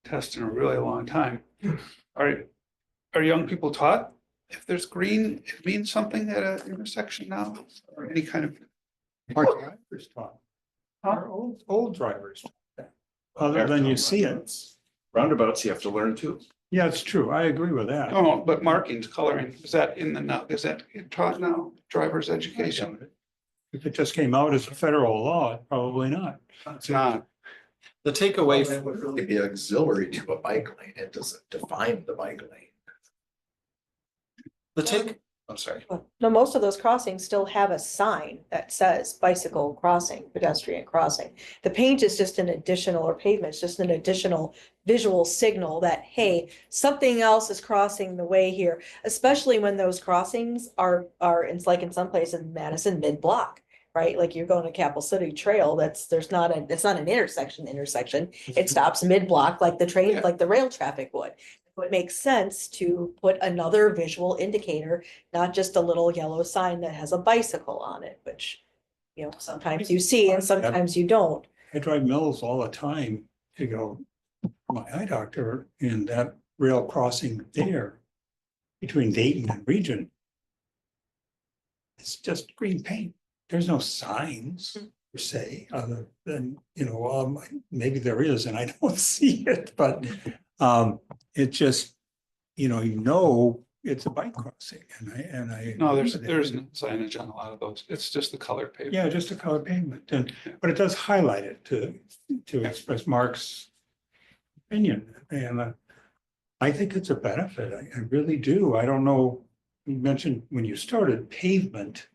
test in a really long time, are young people taught if there's green, it means something at an intersection now, or any kind of? Our drivers taught. Our old drivers. Other than you see it. Roundabouts, you have to learn too. Yeah, it's true. I agree with that. Oh, but markings, coloring, is that is that taught now, driver's education? If it just came out as a federal law, probably not. It's not. The takeaway, That would really be auxiliary to a bike lane. It doesn't define the bike lane. I'm sorry. No, most of those crossings still have a sign that says bicycle crossing, pedestrian crossing. The paint is just an additional, or pavement's just an additional visual signal that, hey, something else is crossing the way here, especially when those crossings are, it's like in some places in Madison mid-block, right? Like you're going to Capitol City Trail, it's not an intersection. It stops mid-block like the train, Yeah. like the rail traffic would. It makes sense to put another visual indicator, not just a little yellow sign that has a bicycle on it, which, sometimes you see and sometimes you don't. I drive Mills all the time to go to my eye doctor, and that rail crossing there between Dayton and Region. It's just green paint. There's no signs. per se, other than, maybe there is and I don't see it, but it just, it's a bike crossing and I. No, agree with it. there's no signage on a lot of those. It's just the colored pavement. Yeah, just a colored pavement, but it does highlight it to express Mark's opinion, and I think it's a benefit, I really do, I don't know, you mentioned when you started pavement.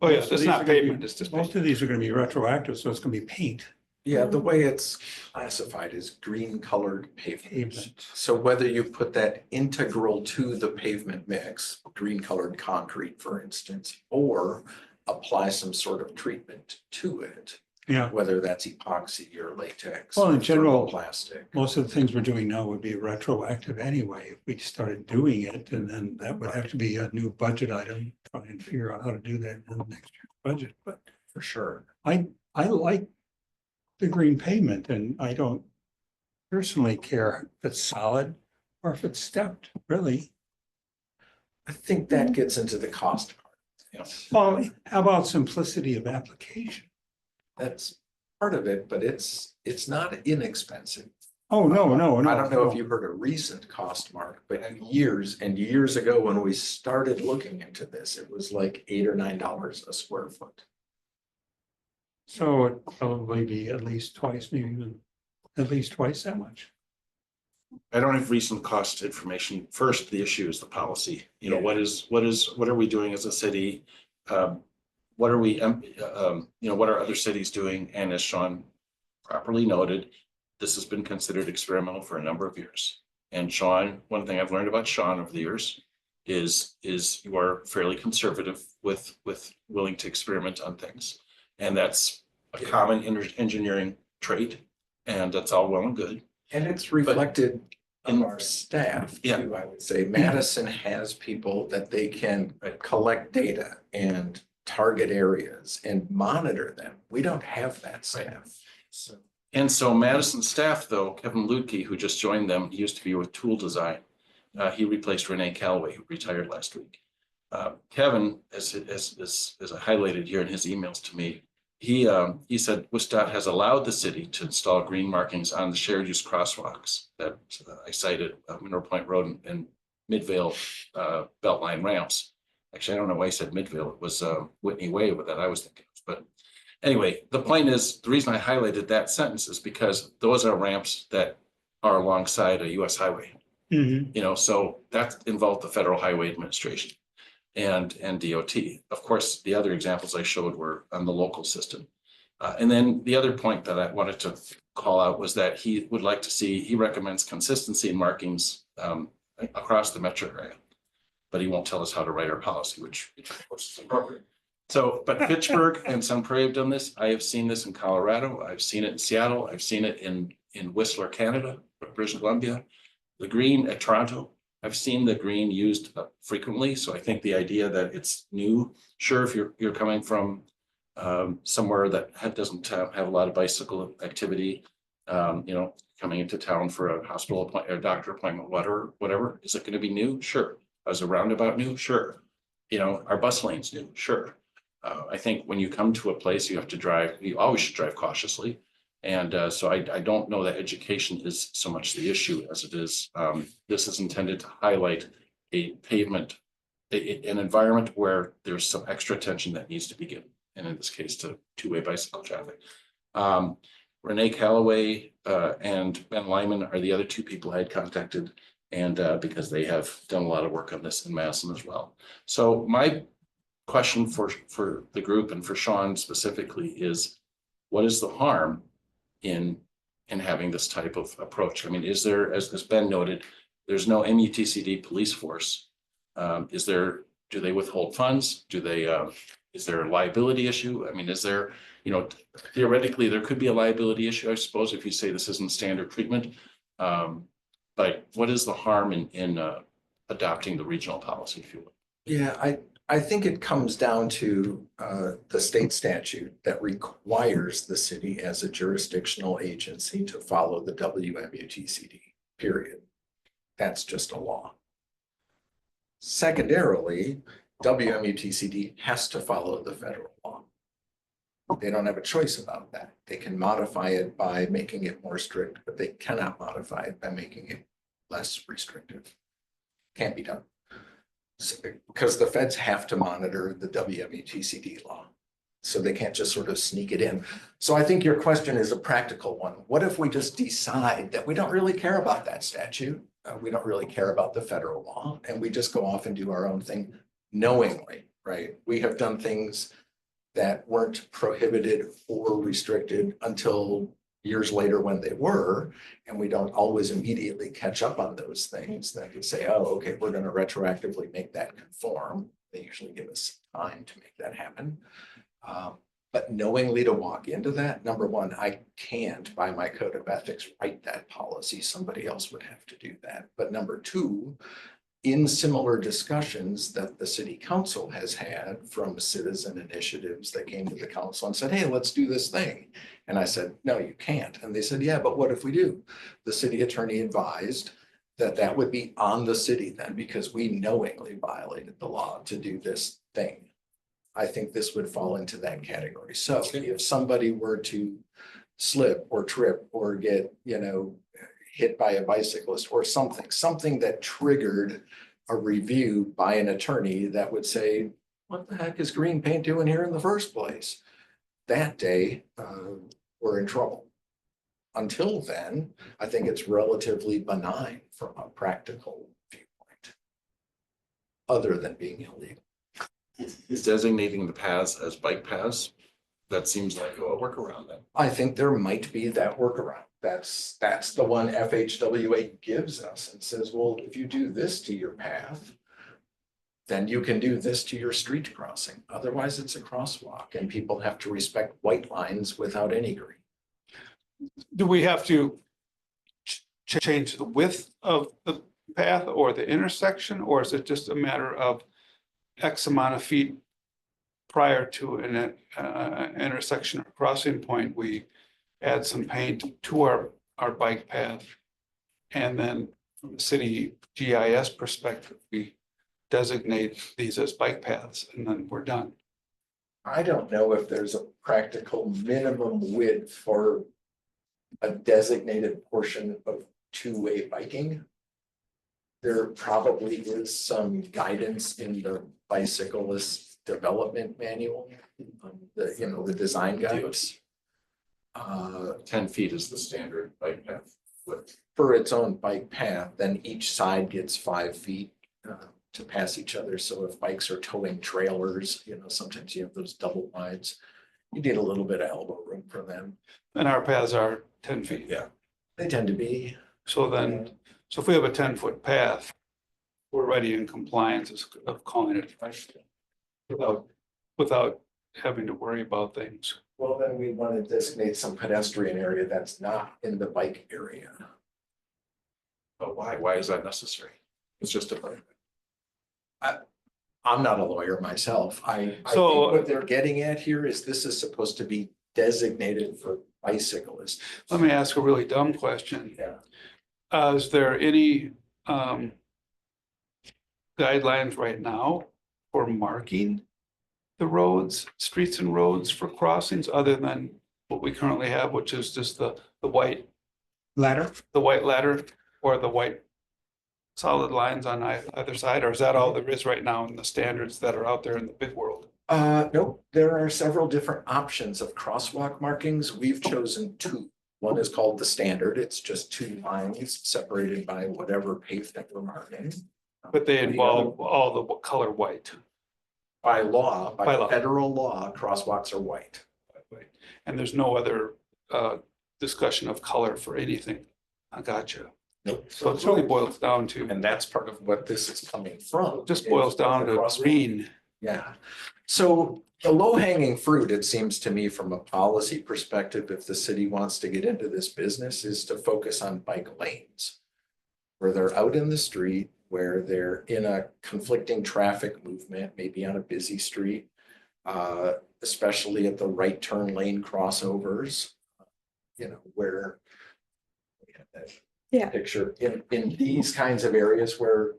Oh, yeah, Most of it's these are not gonna be- pavement, it's just. Most of these are gonna be retroactive, so it's gonna be paint. Yeah, the way it's classified is green colored pavement. Pavement. So whether you put that integral to the pavement mix, green colored concrete, for instance, or apply some sort of treatment to it, Yeah, whether that's epoxy or latex. Well, in or general, Plastic. most of the things we're doing now would be retroactive anyway, if we started doing it, and then that would have to be a new budget item, try and figure out how to do that in the next year's budget, but For sure. I like the green pavement, and I don't personally care if it's solid or if it's stepped, really. I think that gets into the cost part. You know, Well, how about simplicity of application? that's part of it, but it's not inexpensive. Oh, no, no, no. I don't know if no. you heard a recent cost, Mark, but years and years ago, when we started looking into this, it was like $8 or $9 a square foot. So it'd probably be at least twice, maybe even at least twice that much. I don't have recent cost information. First, the issue is the policy. What are we doing as a city? What are we, what are other cities doing? And as Sean properly noted, this has been considered experimental for a number of years. And Sean, one thing I've learned about Sean over the years is you are fairly conservative with willing to experiment on things. And that's a common engineering trait, and that's all well and good. And it's reflected in in our staff Yeah. too, I would say. Madison has people that they can collect data and target areas and monitor them. We don't have that staff. So And so Madison staff, though, Kevin Lutke, who just joined them, he used to be with Tool Design. He replaced Renee Calloway, who retired last week. Kevin, as I highlighted here in his emails to me, he said WSDOT has allowed the city to install green markings on the shared use crosswalks that I cited, Mineral Point Road and Midvale Beltline ramps. Actually, I don't know why he said Midvale. It was Whitney Way that I was thinking of. But anyway, the point is, the reason I highlighted that sentence is because those are ramps that are alongside a US highway. So that involved the Federal Highway Administration and DOT. Of course, the other examples I showed were on the local system. And then the other point that I wanted to call out was that he would like to see, he recommends consistency in markings across the metro area. But he won't tell us how to write our policy, which of course is appropriate. So, but Pittsburgh and Sun Prairie have done this. I have seen this in Colorado. I've seen it in Seattle. I've seen it in Whistler, Canada, British Columbia. The green at Toronto, I've seen the green used frequently. So I think the idea that it's new, sure, if you're coming from somewhere that doesn't have a lot of bicycle activity, coming into town for a hospital appointment or doctor appointment, whatever, is it going to be new? Sure. Is a roundabout new? Sure. Our bus lanes new? Sure. I think when you come to a place, you always should drive cautiously. And so I don't know that education is so much the issue as it is. This is intended to highlight a pavement, an environment where there's some extra attention that needs to be given. And in this case, to two-way bicycle traffic. Renee Calloway and Ben Lyman are the other two people I had contacted. And because they have done a lot of work on this in Madison as well. So my question for the group and for Sean specifically is, what is the harm in having this type of approach? I mean, is there, as Ben noted, there's no MUTCD police force. Do they withhold funds? Is there a liability issue? I mean, is there, theoretically, there could be a liability issue, I suppose, if you say this isn't standard treatment. But what is the harm in adopting the regional policy, if you will? yeah, I think it comes down to the state statute that requires the city as a jurisdictional agency to follow the WMUTCD, period. That's just a law. Secondarily, WMUTCD has to follow the federal law. They don't have a choice about that. They can modify it by making it more strict, but they cannot modify it by making it less restrictive. Can't be done. Because the feds have to monitor the WMUTCD law. So they can't just sort of sneak it in. So I think your question is a practical one. What if we just decide that we don't really care about that statute? We don't really care about the federal law, and we just go off and do our own thing knowingly, right? We have done things that weren't prohibited or restricted until years later when they were, and we don't always immediately catch up on those things. Then we say, oh, okay, we're going to retroactively make that conform. They usually give us time to make that happen. But knowingly to walk into that, number one, I can't by my code of ethics write that policy. Somebody else would have to do that. But number two, in similar discussions that the city council has had from citizen initiatives that came to the council and said, hey, let's do this thing. And I said, no, you can't. And they said, yeah, but what if we do? The city attorney advised that that would be on the city then, because we knowingly violated the law to do this thing. I think this would fall into that category. So if somebody were to slip or trip or get, hit by a bicyclist or something that triggered a review by an attorney that would say, what the heck is green paint doing here in the first place? That day, we're in trouble. Until then, I think it's relatively benign from a practical viewpoint, other than being illegal. Is designating the paths as bike paths, that seems like a workaround then. I think there might be that workaround. That's the one FHWA gives us and says, well, if you do this to your path, then you can do this to your street crossing. Otherwise, it's a crosswalk and people have to respect white lines without any green. Do we have to change the width of the path or the intersection, or is it just a matter of X amount of feet prior to an intersection or crossing point, we add some paint to our bike path? And then from the city GIS perspective, we designate these as bike paths and then we're done. I don't know if there's a practical minimum width for a designated portion of two-way biking. There probably is some guidance in the bicyclist development manual, the design guides. 10 feet is the standard bike path width. For its own bike path, then each side gets 5 feet to pass each other. So if bikes are towing trailers, sometimes you have those double wides. You need a little bit of elbow room for them. And our paths are 10 feet. Yeah. They tend to be. So then, so if we have a 10-foot path, we're already in compliance of calling it without having to worry about things. Well, then we want to designate some pedestrian area that's not in the bike area. But why? Why is that necessary? It's just a. I'm not a lawyer myself. I think So- what they're getting at here is this is supposed to be designated for bicyclists. Let me ask a really dumb question. Yeah. Is there any guidelines right now for marking the roads, streets and roads for crossings other than what we currently have, which is just the white Ladder? ladder or the white solid lines on either side? Or is that all there is right now in the standards that are out there in the big world? Nope, there are several different options of crosswalk markings. We've chosen 2. One is called the standard. It's just 2 lines separated by whatever pavement we're marking. But they The involve all the color white. By law, By by law. federal law, crosswalks are white. And there's no other discussion of color for anything. I gotcha. Nope. So it really boils down to, And that's part of what this is coming from. just boils is down the to crosswalk. green. Yeah. So the low hanging fruit, it seems to me from a policy perspective, if the city wants to get into this business, is to focus on bike lanes. Where they're out in the street, where they're in a conflicting traffic movement, maybe on a busy street. Especially at the right turn lane crossovers, where. We have that Yeah. picture in these kinds of areas where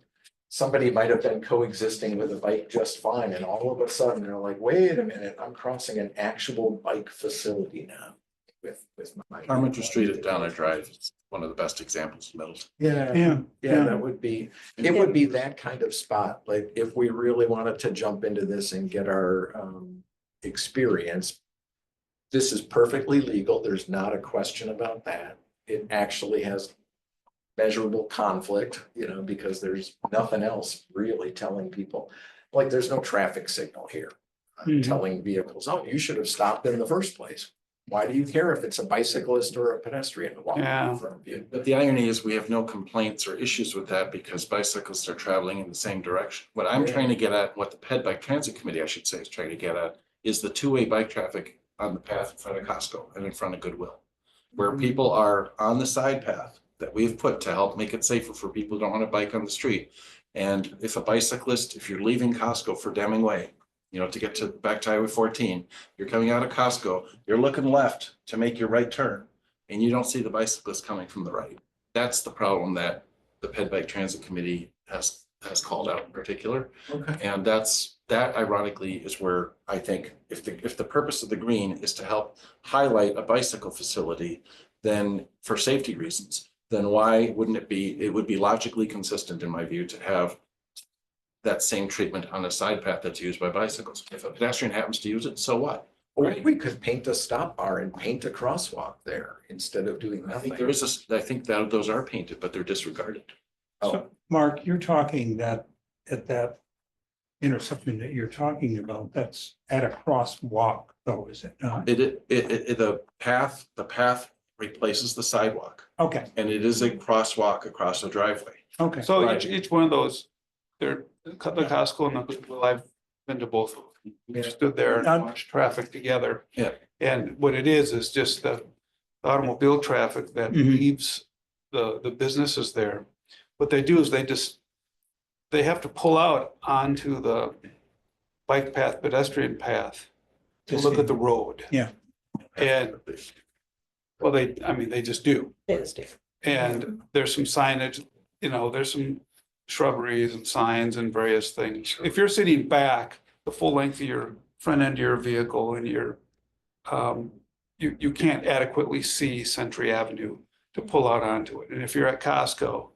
somebody might have been coexisting with a bike just fine, and all of a sudden they're like, wait a minute, I'm crossing an actual bike facility now with my. Parmenter Street at Downer Drive is one of the best examples in Middleton. Yeah, Yeah, that would be, it would be that kind of spot, like if we really wanted to jump into this and get our experience. This is perfectly legal. There's not a question about that. It actually has measurable conflict, because there's nothing else really telling people, like, there's no traffic signal here. Mhm. Telling vehicles, oh, you should have stopped in the first place. Why do you care if it's a bicyclist or a pedestrian walking in front of you? But the irony is we have no complaints or issues with that because bicyclists are traveling in the same direction. What I'm trying to get at, what the Ped Bike Transit Committee, I should say, is trying to get at, is the two-way bike traffic on the path in front of Costco and in front of Goodwill, where people are on the side path that we've put to help make it safer for people who don't want to bike on the street. And if a bicyclist, if you're leaving Costco for Deming Way, to get back to Highway 14, you're coming out of Costco, you're looking left to make your right turn, and you don't see the bicyclist coming from the right. That's the problem that the Ped Bike Transit Committee has called out in particular. Okay. And that ironically is where I think if the purpose of the green is to help highlight a bicycle facility, then for safety reasons, then why wouldn't it would be logically consistent in my view to have that same treatment on a side path that's used by bicycles. If a pedestrian happens to use it, so what? Or we could paint a stop bar and paint a crosswalk there instead of doing I nothing. think I think that those are painted, but they're disregarded. So, Mark, you're talking that at that intersection that you're talking about, that's at a crosswalk though, is it not? The path replaces the sidewalk, Okay, and it is a crosswalk across a driveway. okay. So Right. each one of those, they're the Costco and the Goodwill, I've been to both of them. We stood there and watched traffic together. Yeah. And what it is just the automobile traffic that Mhm. leaves the businesses there. What they do is they have to pull out onto the bike path, pedestrian path to look at the road. Yeah. And, well, they just do. It is different. And there's some signage, there's some shrubberies and signs and various things. If you're sitting back the full length of your front end of your vehicle and you can't adequately see Century Avenue to pull out onto it. And if you're at Costco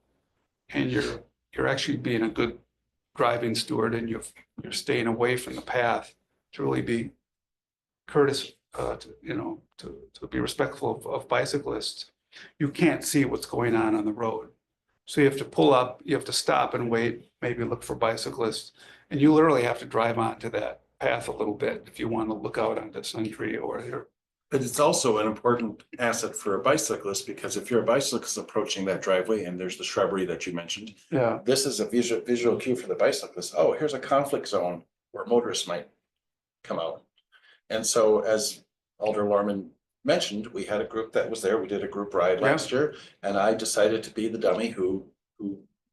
and you're actually being a good driving steward and you're staying away from the path to really be courteous, to be respectful of bicyclists, you can't see what's going on the road. So you have to pull up, you have to stop and wait, maybe look for bicyclists. And you literally have to drive onto that path a little bit if you want to look out onto Century or here. But it's also an important asset for a bicyclist, because if you're a bicyclist approaching that driveway and there's the shrubbery that you mentioned, Yeah. this is a visual cue for the bicyclist. Oh, here's a conflict zone where motorists might come out. And so as Alder Lorman mentioned, we had a group that was there. We did a group ride last year, and I decided to be the dummy who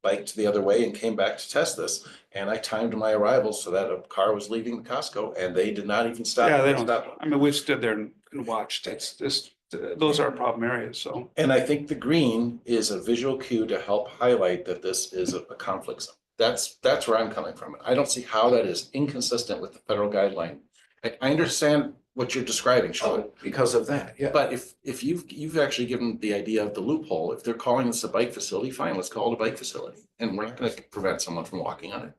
biked the other way and came back to test this. And I timed my arrival so that a car was leaving Costco and they did not even stop. Yeah, they don't, we stood there and watched. It's just, those are problem areas, so. And I think the green is a visual cue to help highlight that this is a conflict zone. That's where I'm coming from. I don't see how that is inconsistent with the federal guideline. I understand what you're describing, Sean. Because of that, yeah. But if you've actually given the idea of the loophole, if they're calling this a bike facility, fine, let's call it a bike facility. And we're not gonna prevent someone from walking on it.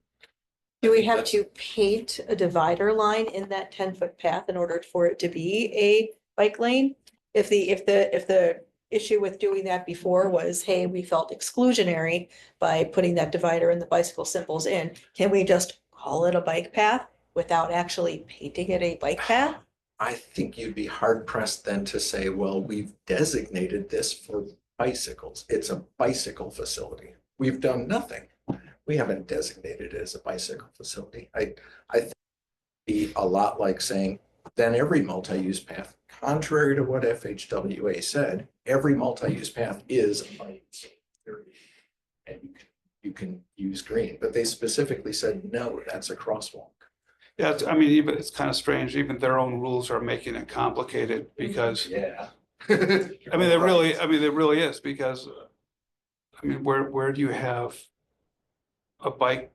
Do we have to paint a divider line in that 10-foot path in order for it to be a bike lane? If the issue with doing that before was, hey, we felt exclusionary by putting that divider and the bicycle symbols in, can we just call it a bike path without actually painting it a bike path? I think you'd be hard pressed then to say, well, we've designated this for bicycles. It's a bicycle facility. We've done nothing. We haven't designated it as a bicycle facility. I think it'd be a lot like saying, then every multi-use path, contrary to what FHWA said, every multi-use path is a bike facility. And you can use green, but they specifically said, no, that's a crosswalk. Yeah, even it's kind of strange, even their own rules are making it complicated because, Yeah. it really is because, where do you have a bike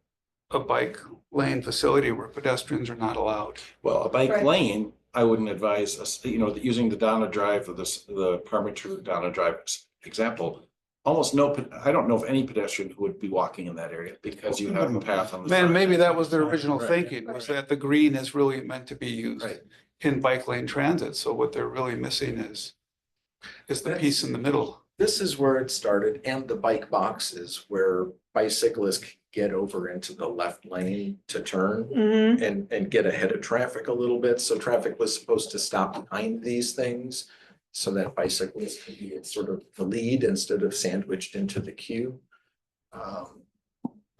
lane facility where pedestrians are not allowed. Well, a bike Right. lane, I wouldn't advise us, using the Donna Drive or the Parmenter Donna Drive example. Almost no, I don't know of any pedestrian who would be walking in that area because you have a path on the Man, side. maybe that was their original Right. thinking, was that the green is really meant to be used Right. in bike lane transit. So what they're really missing is the piece in the middle. This is where it started, and the bike boxes where bicyclists can get over into the left lane to turn Mhm. and get ahead of traffic a little bit. So traffic was supposed to stop behind these things so that bicyclists could be sort of the lead instead of sandwiched into the queue.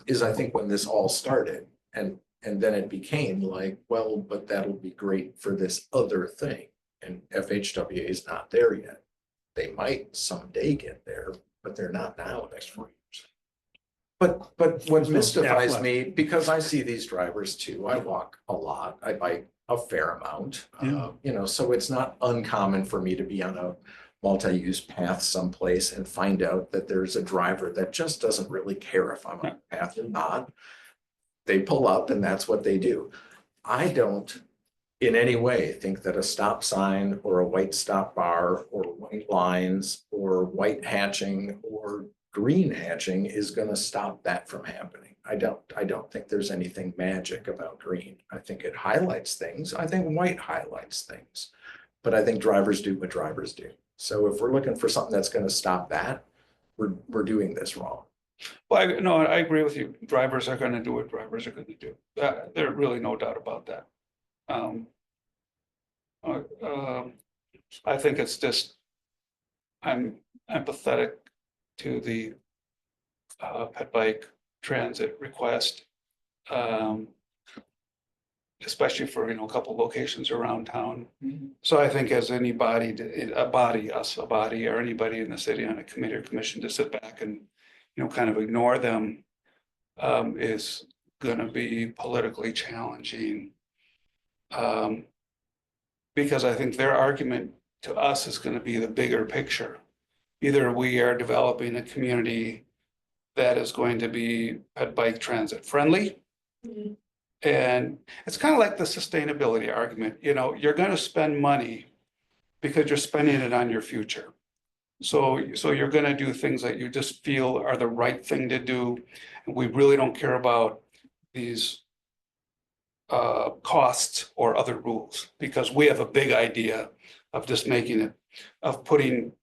Is I think when this all started, and then it became like, well, but that'll be great for this other thing. And FHWA is not there yet. They might someday get there, but they're not now, next 4 years. But what There's no staff mystifies left. me, because I see these drivers too, I walk a lot, I bike a fair amount. Yeah. So it's not uncommon for me to be on a multi-use path someplace and find out that there's a driver that just doesn't really care if I'm on a path or not. They pull up and that's what they do. I don't in any way think that a stop sign or a white stop bar or white lines or white hatching or green hatching is going to stop that from happening. I don't think there's anything magic about green. I think it highlights things. I think white highlights things. But I think drivers do what drivers do. So if we're looking for something that's going to stop that, we're doing this wrong. Well, no, I agree with you. Drivers are gonna do what drivers are gonna do. There's really no doubt about that. I think it's just, I'm empathetic to the pet bike transit request. Especially for, a couple locations around town. So I think as anybody, a body or anybody in the city on a committee or commission to sit back and, kind of ignore them is gonna be politically challenging. Because I think their argument to us is gonna be the bigger picture. Either we are developing a community that is going to be pet bike transit friendly. Mhm. And it's kind of like the sustainability argument, you're gonna spend money because you're spending it on your future. So you're gonna do things that you just feel are the right thing to do. And we really don't care about these costs or other rules, because we have a big idea of just of putting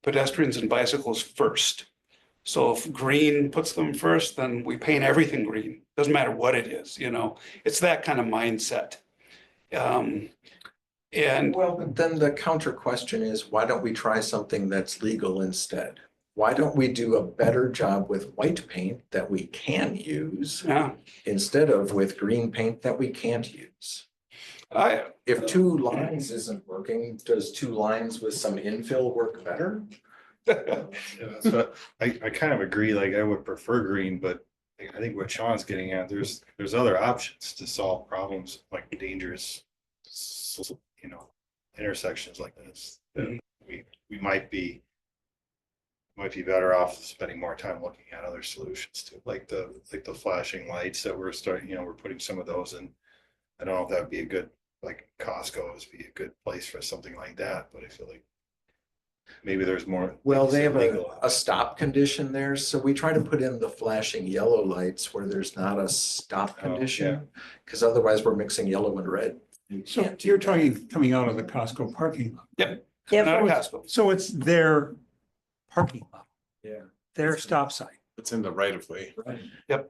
pedestrians and bicycles first. So if green puts them first, then we paint everything green. Doesn't matter what it is, it's that kind of mindset. And Well, but then the counter question is, why don't we try something that's legal instead? Why don't we do a better job with white paint that we can use yeah, instead of with green paint that we can't use? If 2 lines isn't working, does 2 lines with some infill work better? Yeah, so I kind of agree, like I would prefer green, but I think what Sean's getting at, there's other options to solve problems like dangerous, intersections like this. That we might be better off spending more time looking at other solutions too, like the flashing lights that we're starting, we're putting some of those in. I don't know if that would be a good, like Costco would be a good place for something like that, but I feel like maybe there's more. Well, like you they said, have legal a stop condition there, so we try to put in the flashing yellow lights where there's not a stop Oh, condition. Because otherwise we're mixing yellow and red. You So can't do you're that. talking coming out of the Costco parking lot. Yep. Yeah, not a but Costco. So it's their parking lot, Yeah. their stop sign. It's in the right of way. Right.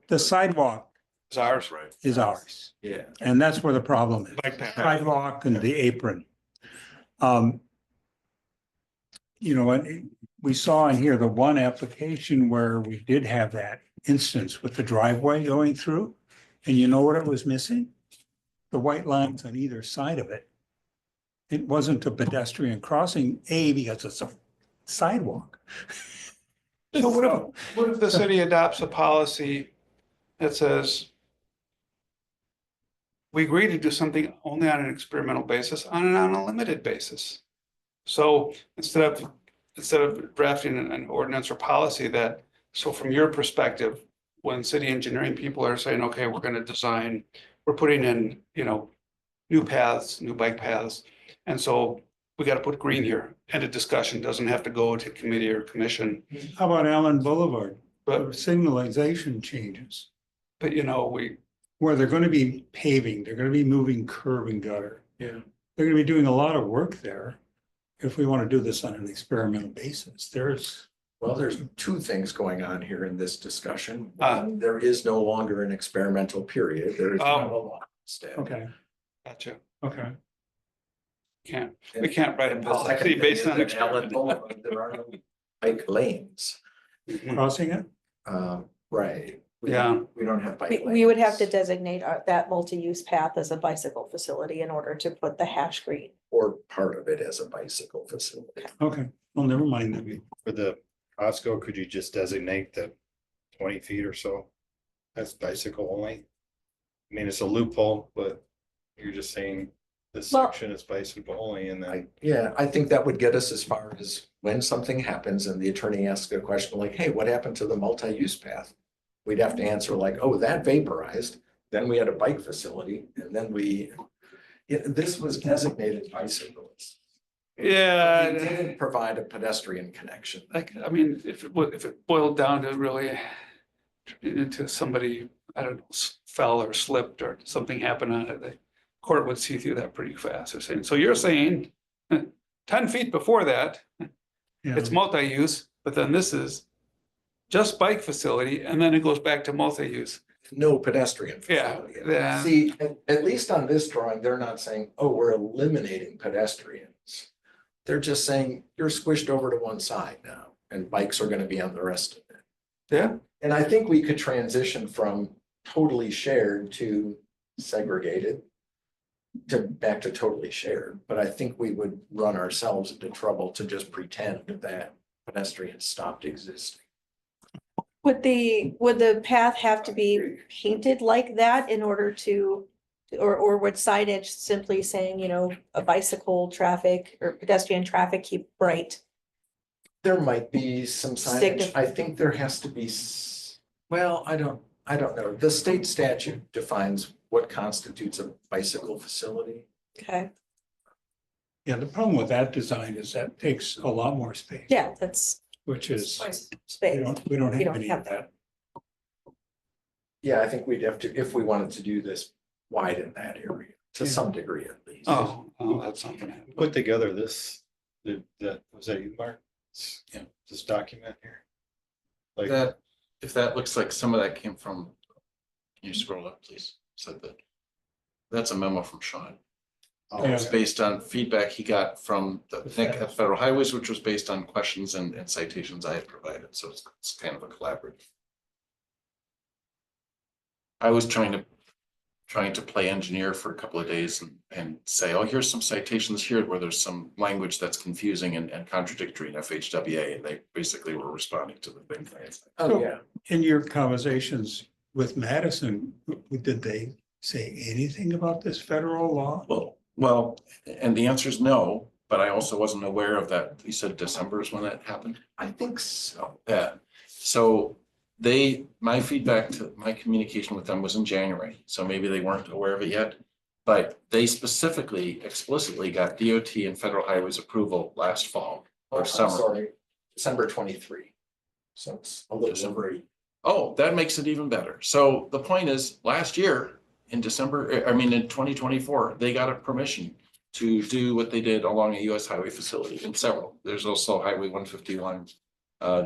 The sidewalk It's ours. Right. is ours. Yeah. And that's where the problem is. Bike path. Sidewalk and the apron. And we saw in here the one application where we did have that instance with the driveway going through. And you know what it was missing? The white lines on either side of it. It wasn't a pedestrian crossing, because it's a sidewalk. So what if the city adopts a policy that says we agree to do something only on an experimental basis, on an unlimited basis? So instead of drafting an ordinance or policy so from your perspective, when city engineering people are saying, okay, we're gonna design, we're putting in, new paths, new bike paths. And so we gotta put green here, and a discussion doesn't have to go to committee or commission, How about Allen Boulevard? but, Signalization changes, but we, where they're gonna be paving, they're gonna be moving curb and gutter. yeah. They're gonna be doing a lot of work there. If we want to do this on an experimental basis, Well, there's two things going on here in this discussion. Ah. One, there is no longer an experimental period. There is now a law instead. okay, Gotcha. okay. We can't write a And the second policy thing based is on that experiment. Allen Boulevard, there are no bike lanes. Crossing it? Right. Yeah. We don't have bike lanes. We would have to designate that multi-use path as a bicycle facility in order to put the hash green. Or part of it as a bicycle facility. Okay, well, never mind that. For the Costco, could you just designate the 20 feet or so? That's bicycle only. I mean, it's a loophole, but you're just saying this Well- section is bicycle only and then. Yeah, I think that would get us as far as when something happens and the attorney asks a question like, hey, what happened to the multi-use path? We'd have to answer like, oh, that vaporized, then we had a bike facility, and then this was designated bicycles. Yeah. We didn't provide a pedestrian connection. Like, I mean, if it boiled down to really into somebody, I don't know, fell or slipped or something happened on it, the court would see through that pretty fast. They're saying, so you're saying 10 feet before that, Yeah. it's multi-use, but then this is just bike facility, and then it goes back to multi-use. No pedestrian Yeah, facility. yeah. See, at least on this drawing, they're not saying, oh, we're eliminating pedestrians. They're just saying you're squished over to one side now and bikes are gonna be on the rest of it. Yeah, And I think we could transition from totally shared to segregated to back to totally shared, but I think we would run ourselves into trouble to just pretend that pedestrians stopped existing. Would the path have to be painted like that in order to, or would signage simply saying, a bicycle traffic or pedestrian traffic keep bright? There might be some Stick signage. to- I think there has to be, well, I don't know. The state statute defines what constitutes a bicycle facility. Okay, Yeah, the problem with that design is that takes a lot more space. yeah, that's Which is, space. we don't We have don't any have of that. Yeah, I think we'd have to, if we wanted to do this, widen that area to some degree at least. oh, that's something. Put together this, that, was that you, Mark? Yeah, this document here. Like, That, if that looks like some of that came from, can you scroll up, please? Said that. That's a memo from Sean. It was based on feedback he got from the Federal Highways, which was based on questions and citations I had provided. So it's kind of a collaborative. I was trying to play engineer for a couple of days and say, oh, here's some citations here where there's some language that's confusing and contradictory in FHWA, and they basically were responding to the thing. Oh, yeah. In your conversations with Madison, did they say anything about this federal law? Well, and the answer is no, but I also wasn't aware of that. You said December is when that happened? I think so. Yeah, so my feedback to my communication with them was in January, so maybe they weren't aware of it yet. But they explicitly got DOT and Federal Highways approval last fall or I'm summer. sorry, December 23. So it's a little December. over. Oh, that makes it even better. So the point is, last year in December, in 2024, they got a permission to do what they did along a US highway facility in several. There's also Highway 151,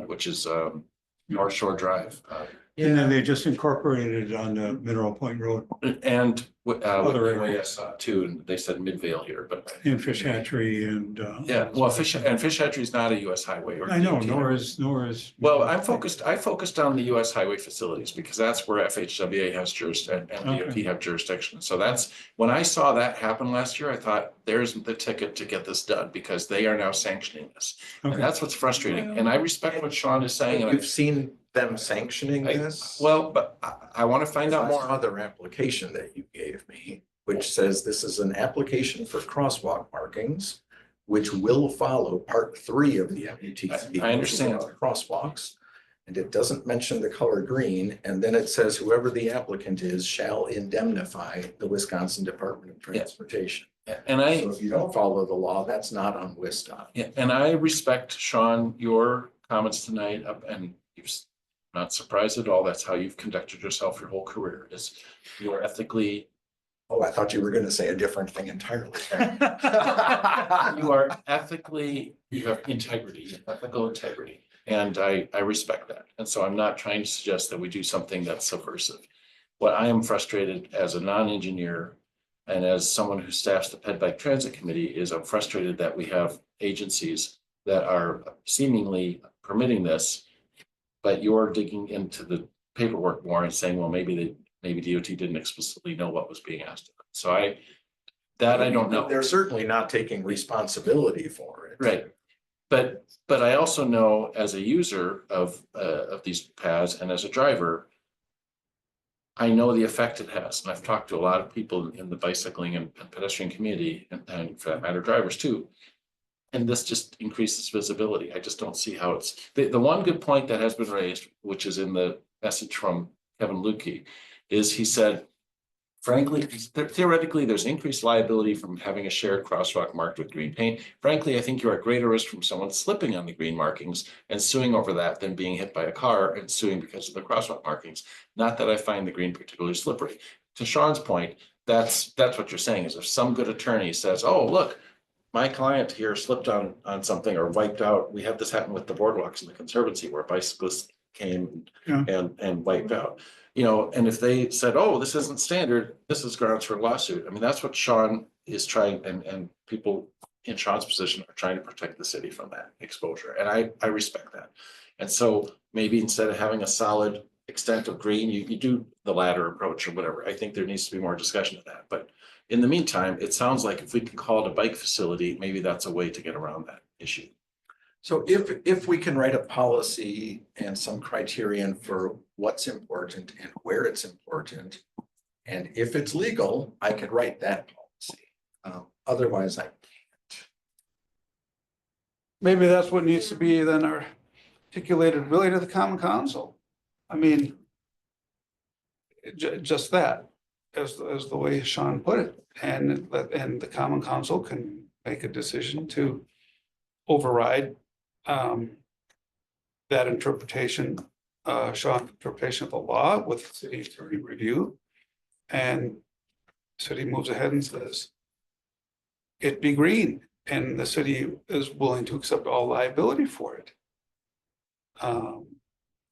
which is North Shore Drive. And then they just incorporated it on the Mineral Point Road And Other areas. too, and they said Midvale here, but in Fish Hatchery and. yeah, well, Fish Hatchery is not a US highway. Or I know, DOT. nor is. Well, I focused on the US highway facilities because that's where FHWA has jurisdiction and DOT have jurisdiction. So that's, when I saw that happen last year, I thought there's the ticket to get this done because they are now sanctioning this. And Okay. that's what's frustrating. And I respect what Sean is saying. And You've seen them sanctioning this? well, but I want to find out I more. saw their application that you gave me, which says this is an application for crosswalk markings, which will follow part 3 of the MUTC. I understand. Crosswalks. And it doesn't mention the color green, and then it says whoever the applicant is shall indemnify the Wisconsin Department of Transportation. And I. So if you don't follow the law, that's not on WISDOT. Yeah, and I respect, Sean, your comments tonight, and you're not surprised at all. That's how you've conducted yourself your whole career, is you are ethically. Oh, I thought you were going to say a different thing entirely. You are ethically, you have integrity, ethical integrity, and I respect that. And so I'm not trying to suggest that we do something that's subversive. What I am frustrated as a non-engineer and as someone who staffs the Ped Bike Transit Committee is I'm frustrated that we have agencies that are seemingly permitting this, but you're digging into the paperwork more and saying, well, maybe DOT didn't explicitly know what was being asked of it. So I don't know. They're certainly not taking responsibility for it. Right. But I also know as a user of these paths and as a driver, I know the effect it has. And I've talked to a lot of people in the bicycling and pedestrian community and for that matter, drivers too. And this just increases visibility. I just don't see how it's, the one good point that has been raised, which is in the message from Kevin Lukey, is he said, frankly, theoretically, there's increased liability from having a shared crosswalk marked with green paint. Frankly, I think you're at greater risk from someone slipping on the green markings and suing over that than being hit by a car and suing because of the crosswalk markings. Not that I find the green particularly slippery. To Sean's point, that's what you're saying is if some good attorney says, oh, look, my client here slipped on something or wiped out. We had this happen with the boardwalks in the Conservancy where bicyclists came and wiped out. You know, and if they said, oh, this isn't standard, this is grounds for a lawsuit. I mean, that's what Sean is trying, and people in Sean's position are trying to protect the city from that exposure. And I respect that. And so maybe instead of having a solid extent of green, you do the ladder approach or whatever. I think there needs to be more discussion of that. But in the meantime, it sounds like if we can call it a bike facility, maybe that's a way to get around that issue. So if we can write a policy and some criterion for what's important and where it's important, and if it's legal, I could write that policy. Otherwise, I can't. Maybe that's what needs to be then articulated really to the Common Council. I mean, just that, as the way Sean put it, and the Common Council can make a decision to override that interpretation, Sean's interpretation of the law with city attorney review. And city moves ahead and says, it be green, and the city is willing to accept all liability for it.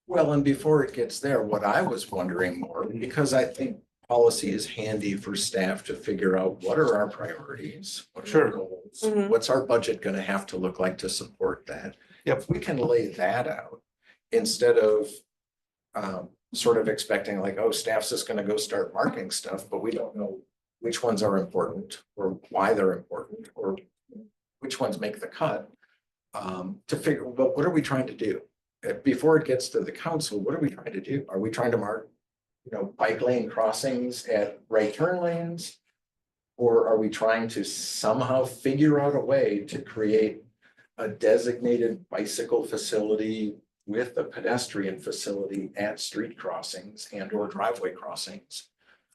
Well, and before it gets there, what I was wondering more, because I think policy is handy for staff to figure out what are our priorities, what are our goals, Mhm. what's our budget going to have to look like to support that. Yep. If we can lay that out instead of sort of expecting like, oh, staff's just going to go start marking stuff, but we don't know which ones are important or why they're important or which ones make the cut. To figure, well, what are we trying to do? Before it gets to the council, what are we trying to do? Are we trying to mark, bike lane crossings at right turn lanes? Or are we trying to somehow figure out a way to create a designated bicycle facility with a pedestrian facility at street crossings and or driveway crossings?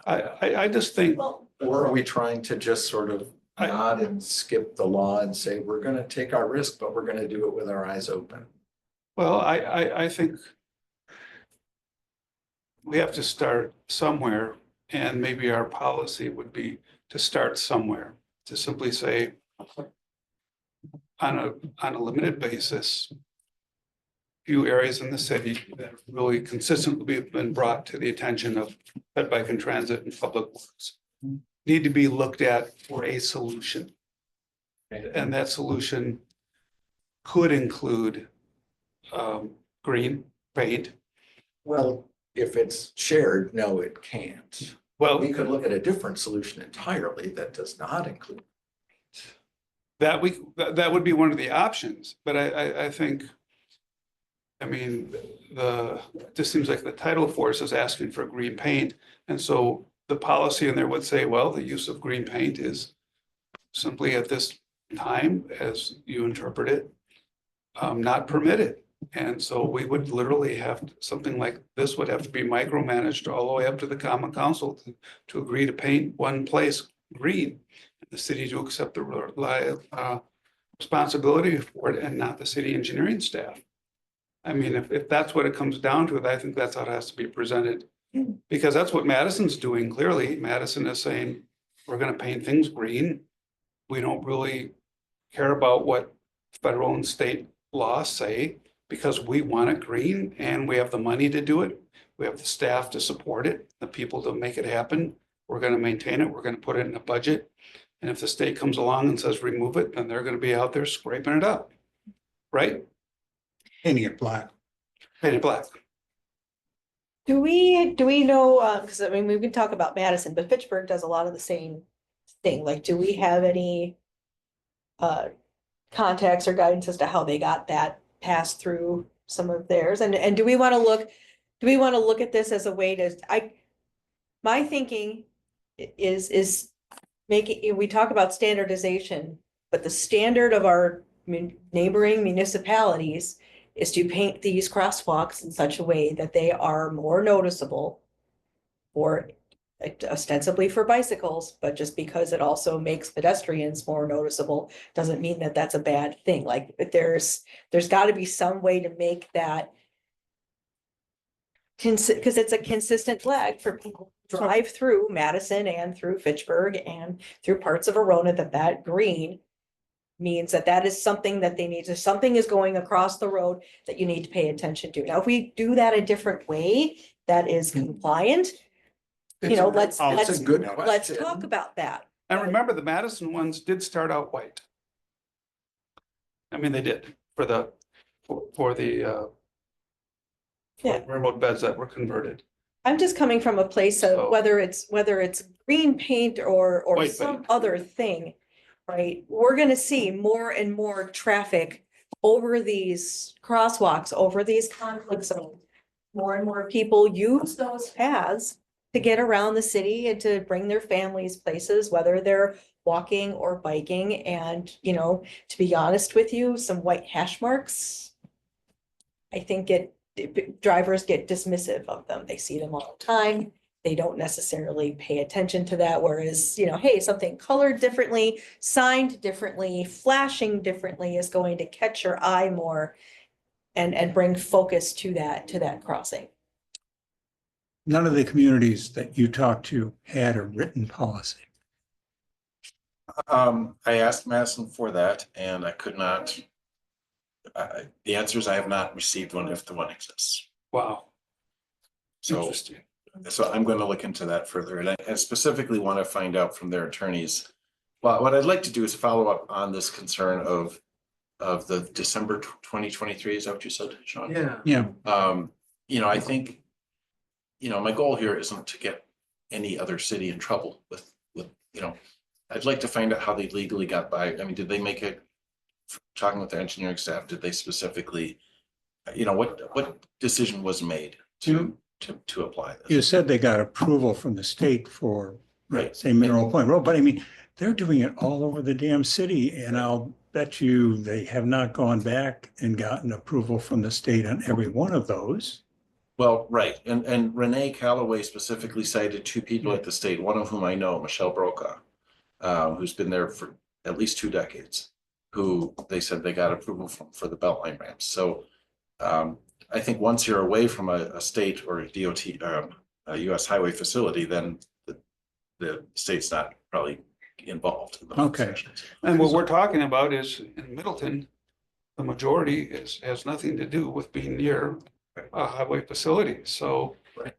I just think, Well, Or are we trying to just sort of nod and skip the law and say, we're going to take our risk, but we're going to do it with our eyes open? well, I think we have to start somewhere, and maybe our policy would be to start somewhere, to simply say on a limited basis, few areas in the city that have really consistently been brought to the attention of Ped Bike and Transit and Public Works need to be looked at for a solution. And that solution could include green paint. Well, if it's shared, no, it can't. Well, We could look at a different solution entirely that does not include. that would be one of the options, but I think, I mean, this seems like the tidal force is asking for green paint. And so the policy in there would say, well, the use of green paint is simply at this time, as you interpret it, not permitted. And so we would literally have, something like this would have to be micromanaged all the way up to the common council to agree to paint one place green. The city to accept the responsibility for it and not the city engineering staff. I mean, if that's what it comes down to, I think that's how it has to be presented. Because that's what Madison's doing clearly. Madison is saying, we're gonna paint things green. We don't really care about what federal and state laws say because we want it green and we have the money to do it. We have the staff to support it, the people to make it happen. We're gonna maintain it. We're gonna put it in a budget. And if the state comes along and says remove it, then they're gonna be out there scraping it up. Right? Painting it black. Paint it black. Do we know, because I mean, we can talk about Madison, but Fitchburg does a lot of the same thing. Like, do we have any contacts or guidance as to how they got that passed through some of theirs? And do we want to look at this as a way to, my thinking is making, we talk about standardization, but the standard of our neighboring municipalities is to paint these crosswalks in such a way that they are more noticeable for ostensibly for bicycles, but just because it also makes pedestrians more noticeable, doesn't mean that that's a bad thing. Like, there's got to be some way to make that because it's a consistent flag for people who drive through Madison and through Fitchburg and through parts of Arona, that green means that is something that they need to, something is going across the road that you need to pay attention to. Now, if we do that a different way, that is compliant, let's talk about that. And remember, the Madison ones did start out white. I mean, they did for the Yeah. railroad beds that were converted. I'm just coming from a place of So- whether it's green paint or White some paint. other thing, right? We're gonna see more and more traffic over these crosswalks, over these conflict zones. More and more people use those paths to get around the city and to bring their families places, whether they're walking or biking. And, to be honest with you, some white hash marks, I think drivers get dismissive of them. They see them all the time. They don't necessarily pay attention to that. Whereas, hey, something colored differently, signed differently, flashing differently is going to catch your eye more and bring focus to that crossing. None of the communities that you talked to had a written policy. I asked Madison for that and I could not. The answer is I have not received one if the one exists. Wow. So, Interesting. so I'm going to look into that further. And I specifically want to find out from their attorneys. Well, what I'd like to do is follow up on this concern of the December 2023. Is that what you said, Sean? Yeah, I think, my goal here isn't to get any other city in trouble with, I'd like to find out how they legally got by. I mean, did they make it, talking with the engineering staff, did they specifically, what decision was made to apply this? you said they got approval from the state for, Right. say, Mineral Point Road, but I mean, they're doing it all over the damn city, and I'll bet you they have not gone back and gotten approval from the state on every one of those. Well, right, and Renee Callaway specifically cited two people at the state, one of whom I know, Michelle Brokaw, who's been there for at least 2 decades, who they said they got approval for the Beltline ramps. So I think once you're away from a state or a DOT, a US highway facility, then the state's not probably involved in those Okay. discussions. And what we're talking about is in Middleton, the majority has nothing to do with being near a highway facility. So, Right.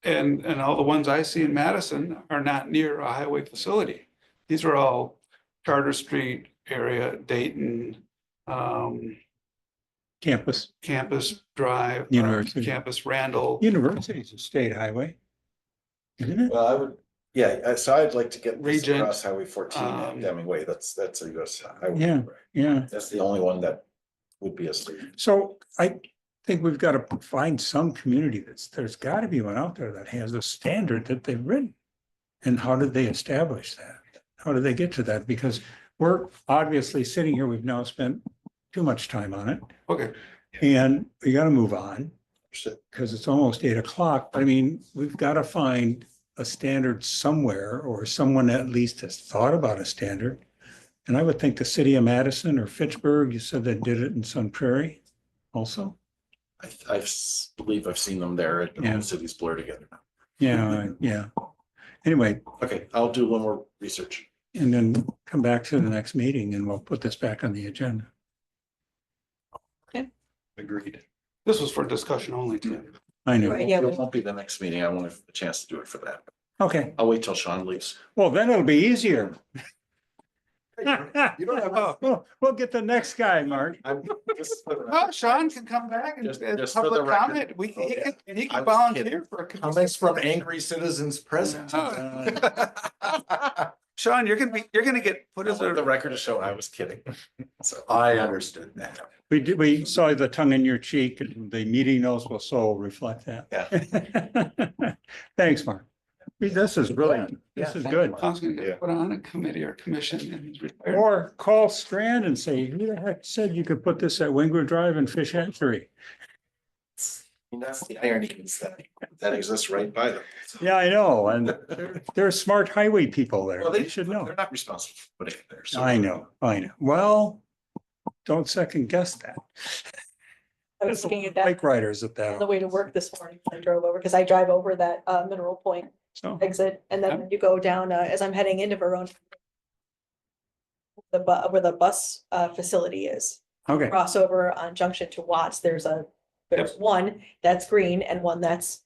and all the ones I see in Madison are not near a highway facility. These are all Charter Street area, Dayton, Campus, Campus Drive, University. Campus Randall. University's a state highway. Isn't it? Well, I would, yeah, so I'd like to get this Regent, across Highway 14 and Deming Way. That's a US highway. Yeah. Yeah, That's the only one that would be a state. so I think we've got to find some community there's got to be one out there that has a standard that they've written. And how did they establish that? How did they get to that? Because we're obviously sitting here, we've now spent too much time on it. Okay, And we gotta move on because it's almost 8 o'clock. I mean, we've got to find a standard somewhere or someone at least has thought about a standard. And I would think the city of Madison or Fitchburg, you said they did it in Sun Prairie also. Believe I've seen them there at Yeah. the cities blur together now. Yeah, yeah. Anyway, Okay, I'll do one more research. and then come back to the next meeting and we'll put this back on the agenda. Agreed. This was for discussion only too. I know. Right, yeah, It won't be the next meeting. I won't have a chance to do it for that. Okay, I'll wait till Sean leaves. well, then it'll be easier. You don't have. We'll get the next guy, Mark. I'm just. Well, Sean can come back and Just- as just for the public record. comment, he I can was volunteer kidding. for a. Comments from angry citizens present. Sean, you're gonna get put as Let the a, record to show I was kidding. So I understood that. We saw the tongue in your cheek and the meeting notes will so reflect that. Yeah. Thanks, Mark. This is brilliant. This Yeah, is thank good. I was gonna Yeah. get put on a committee or commission and he's retired. Or call Strand and say, who the heck said you could put this at Wingwood Drive and Fish Hatchery? that's the irony is that exists right by them. Yeah, I know. And they're smart highway people there. Well, They should know. They're not responsible for putting it there. So I know. Well, don't second guess that. I was looking at that Bike riders at on the that. way to work this morning. I drove over because I drive over that Mineral Point So, exit and then you go down as I'm heading into Verone. Where the bus facility is, okay. crossover on Junction to Watts, there's one that's green and one that's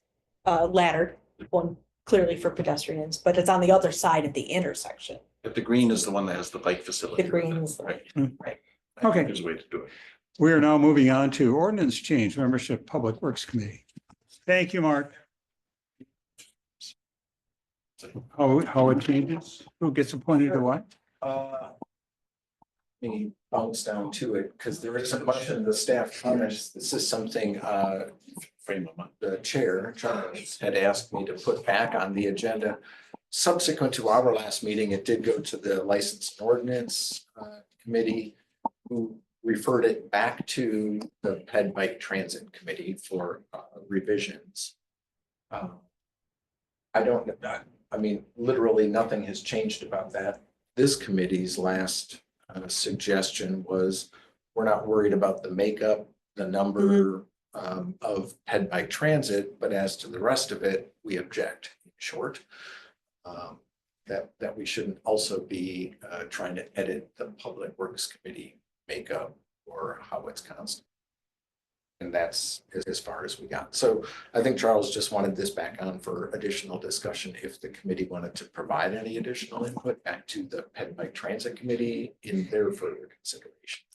laddered, one clearly for pedestrians, but it's on the other side of the intersection. But the green is the one that has the bike facility. The green is the- Right. Hmm. right. I think Okay. There's a way to do it. We are now moving on to ordinance change, membership, Public Works Committee. Thank you, Mark. How it changes? Who gets appointed to what? Me bounce down to it, because there is a question, the staff comments, this is something, Frame them up. the chair, Charles, had asked me to put back on the agenda. Subsequent to our last meeting, it did go to the License and Ordinance Committee, who referred it back to the Ped Bike Transit Committee for revisions. I don't, I mean, literally nothing has changed about that. This committee's last suggestion was, we're not worried about the makeup, the number of Ped Bike Transit, but as to the rest of it, we object, in short. That we shouldn't also be trying to edit the Public Works Committee makeup or how it's constituted. And that's as far as we got. So I think Charles just wanted this back on for additional discussion. If the committee wanted to provide any additional input back to the Ped Bike Transit Committee in their further consideration.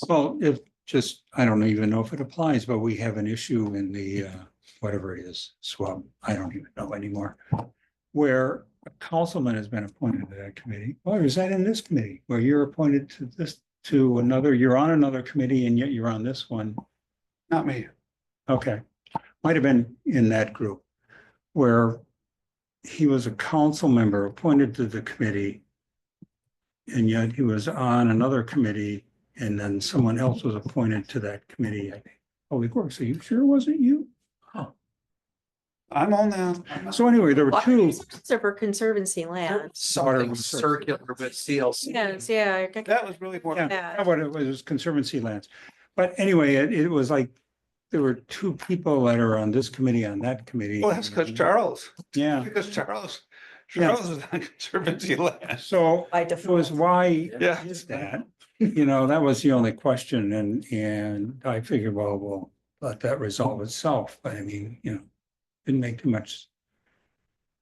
Well, if just, I don't even know if it applies, but we have an issue in the, whatever it is, swab, I don't even know anymore. Where a councilman has been appointed to that committee, or is that in this committee, where you're appointed to this, to another, you're on another committee and yet you're on this one? Not me. Okay, might have been in that group where he was a council member appointed to the committee. And yet he was on another committee and then someone else was appointed to that committee. I think. Public Works, are you sure it wasn't you? I'm on now. So anyway, there were two. For Conservancy land. Something circular, but CLC. Yes, yeah. That was really more. Yeah, Yeah. that's what it was Conservancy lands. But anyway, it was like, there were two people that are on this committee, on that committee. Well, that's because Charles, Yeah, because Charles Yeah. is on Conservancy land. so By it was default. why Yeah. is that? You know, that was the only question and I figured, well, we'll let that resolve itself. But I mean, you know, didn't make too much.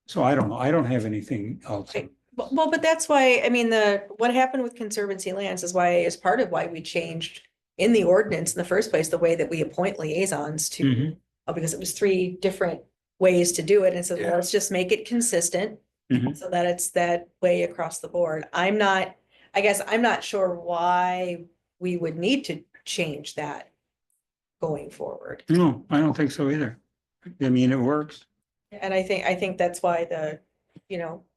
So I don't know. I don't have anything else. Right. Well, but that's why, I mean, what happened with Conservancy lands is part of why we changed in the ordinance in the first place, the way that we appoint liaisons to, Mhm. because it was 3 different ways to do it. And so Yeah. let's just make it consistent Mhm. so that it's that way across the board. I guess I'm not sure why we would need to change that going forward. No, I don't think so either. I mean, it works. And I think that's why the,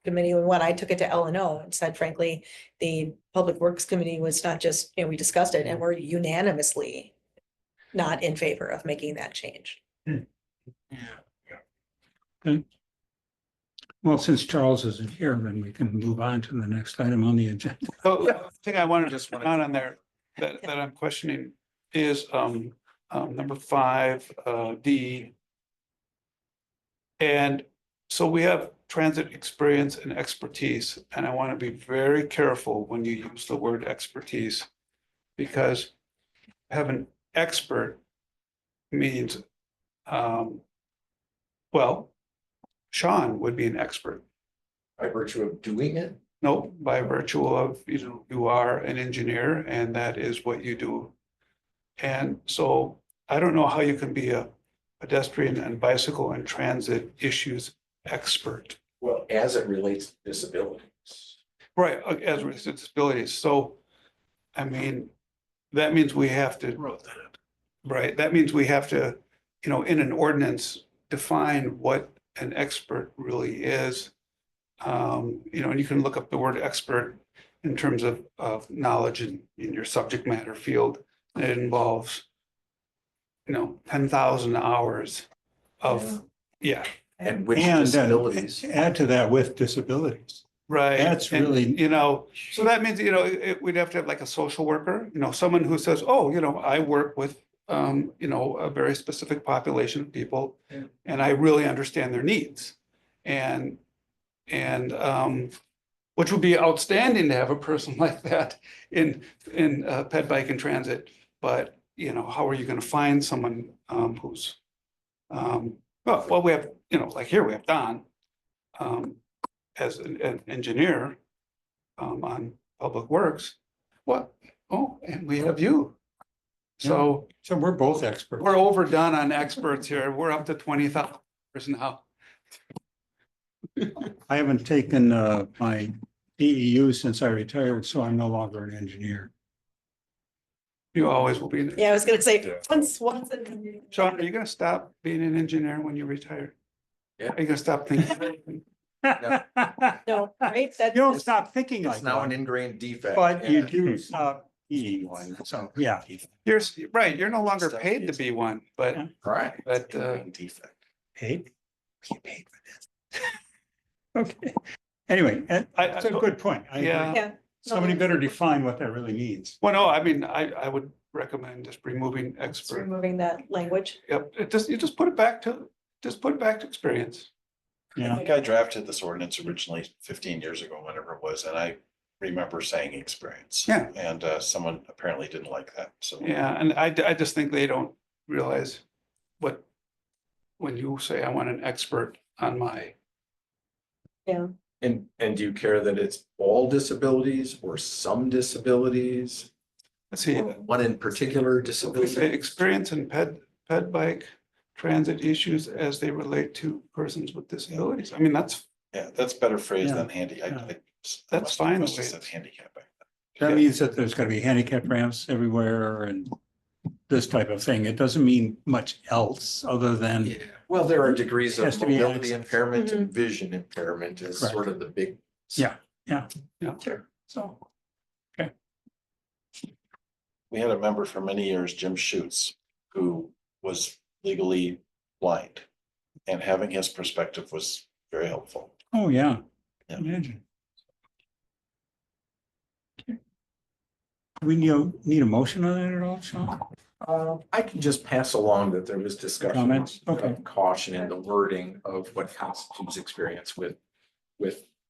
committee, when I took it to L&O and said, frankly, the Public Works Committee was not just, we discussed it and we're unanimously not in favor of making that change. Well, since Charles isn't here, then we can move on to the next item on the agenda. So the thing I wanted to Just put wanted- on there that I'm questioning is number 5, D. And so we have transit experience and expertise, and I want to be very careful when you use the word expertise. Because have an expert means, well, Sean would be an expert. By virtue of doing it. No, by virtue of, you are an engineer and that is what you do. And so I don't know how you can be a pedestrian and bicycle and transit issues expert. Well, as it relates to disabilities. Right, as with disabilities. So, I mean, that means we have to, right, that means we have to, in an ordinance, define what an expert really is. And you can look up the word expert in terms of knowledge in your subject matter field. It involves, 10,000 hours of, yeah, And which And disabilities. add to that with disabilities. right. That's And, really- so that means, we'd have to have like a social worker, someone who says, oh, I work with, a very specific population of people. Yeah. And I really understand their needs. And which would be outstanding to have a person like that in ped bike and transit. But, how are you going to find someone who's, well, we have, like here we have Don as an engineer on Public Works. What? Oh, and we have you. So So we're both experts. we're overdone on experts here. We're up to 20,000 now. I haven't taken my DEU since I retired, so I'm no longer an engineer. You always will be. Yeah, I was gonna say, Yeah. once. Sean, are you gonna stop being an engineer when you retire? Yeah. Are you gonna stop thinking? No, right? You don't stop thinking like It's now an that, ingrained defect. but you Yeah. do stop being one, so, yeah. You're right, you're no longer paid to be one, but, Yeah. Right. but, Ingrained defect. Paid? You paid for this. Okay, anyway, that's a good point. I agree. Yeah. Yeah. Somebody better define what that really means. well, no, I mean, I would recommend just removing Just expert. removing that language. Yep, you just put it back to experience. I Yeah, think I drafted this ordinance originally 15 years ago, whenever it was, and I remember saying experience. Yeah. And someone apparently didn't like that, so. Yeah, and I just think they don't realize when you say I want an expert on my, Yeah. And do you care that it's all disabilities or some disabilities? let's see, One in particular we disability? say experience in ped bike transit issues as they relate to persons with disabilities. I mean, that's, Yeah, that's better phrased Yeah. than handy. Yeah. That's fine the Must way have said it's- handicap. that means that there's gonna be handicap ramps everywhere and this type of thing. It doesn't mean much else other than, Well, there are degrees Has of to be mobility access. impairment and vision impairment is Correct. sort of the big. Yeah. So. We had a member for many years, Jim Schutz, who was legally blind. And having his perspective was very helpful. oh, yeah. Yeah. Imagine. Okay. We need a motion on that at all, Sean? I can just pass along that there was discussion. Comments? Okay. of Caution in the wording of what constitutes experience with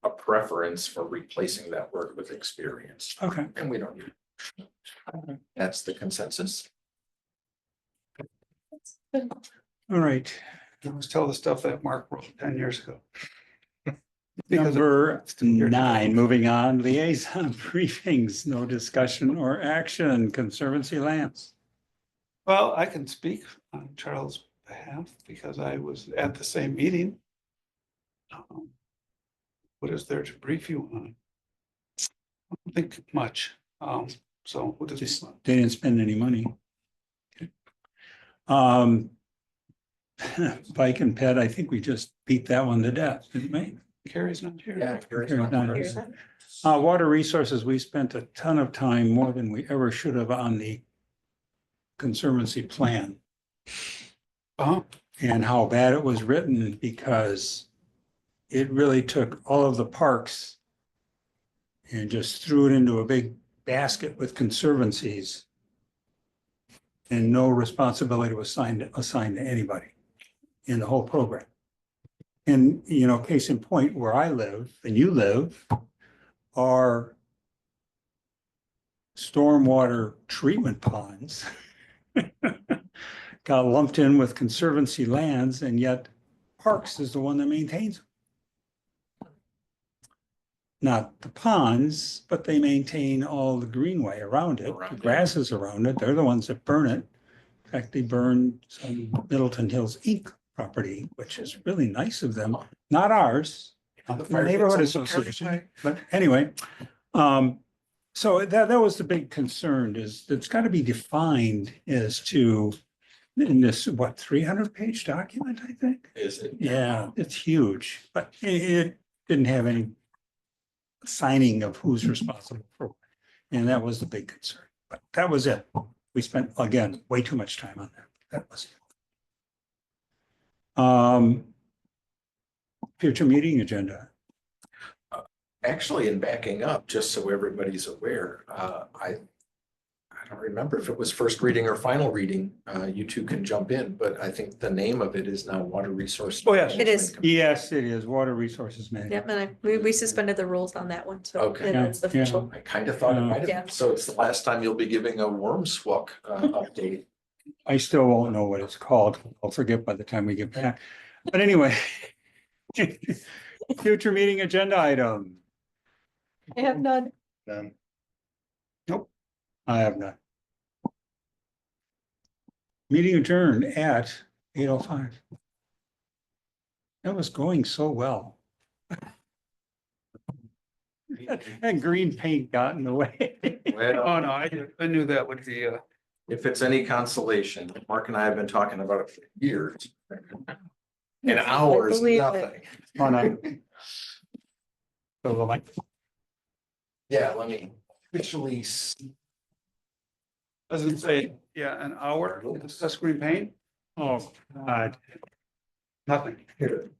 a preference for replacing that word with experience. Okay. And we don't need. That's the consensus. All right. I always tell the stuff that Mark wrote 10 years ago. Because Number 9, moving on, liaison briefings, no discussion or action, Conservancy lands. well, I can speak on Charles' behalf because I was at the same meeting. What is there to brief you on? I don't think much. So we'll just, They didn't spend any money. Okay. Bike and ped, I think we just beat that one to death, didn't we? Carrie's not here. Yeah. Carrie's not Here's that. Water resources, we spent a ton of time, more than we ever should have, on the conservancy plan Uh-huh. and how bad it was written because it really took all of the parks and just threw it into a big basket with conservancies. And no responsibility was assigned to anybody in the whole program. And, you know, case in point, where I live and you live are stormwater treatment ponds. Got lumped in with conservancy lands, and yet Parks is the one that maintains them. Not the ponds, but they maintain all the greenway around it, the grasses around it. They're the ones that burn it. In fact, they burned some Middleton Hills Inc. property, which is really nice of them, not ours. The neighborhood association, but anyway, so that was the big concern, is it's got to be defined as to, in this, what, 300-page document, I think? Is it? Yeah, it's huge, but it didn't have any signing of who's responsible for what. And that was the big concern, but that was it. We spent, again, way too much time on that. That was it. Future meeting agenda. Actually, in backing up, just so everybody's aware, I don't remember if it was first reading or final reading. You two can jump in, but I think the name of it is now Water Resource. Oh, yes. It is. Yes, it is Water Resources Management. Yep, and we suspended the rules on that one, so Okay. it's Yeah, official. I kind of thought it might have Yeah. been. So it's the last time you'll be giving a Wormswalk update. I still won't know what it's called. I'll forget by the time we get back. But anyway. Future meeting agenda item. I have none. Then I have none. Meeting adjourned at 8:05. That was going so well. And green paint got in the way. Well, Oh, no, I knew that would be, if it's any consolation, Mark and I have been talking about it for years. And hours, believe it. nothing. On a- So the mic. Yeah, let me officially. does it say, yeah, an hour to discuss green paint? Oh, God. Nothing. Here.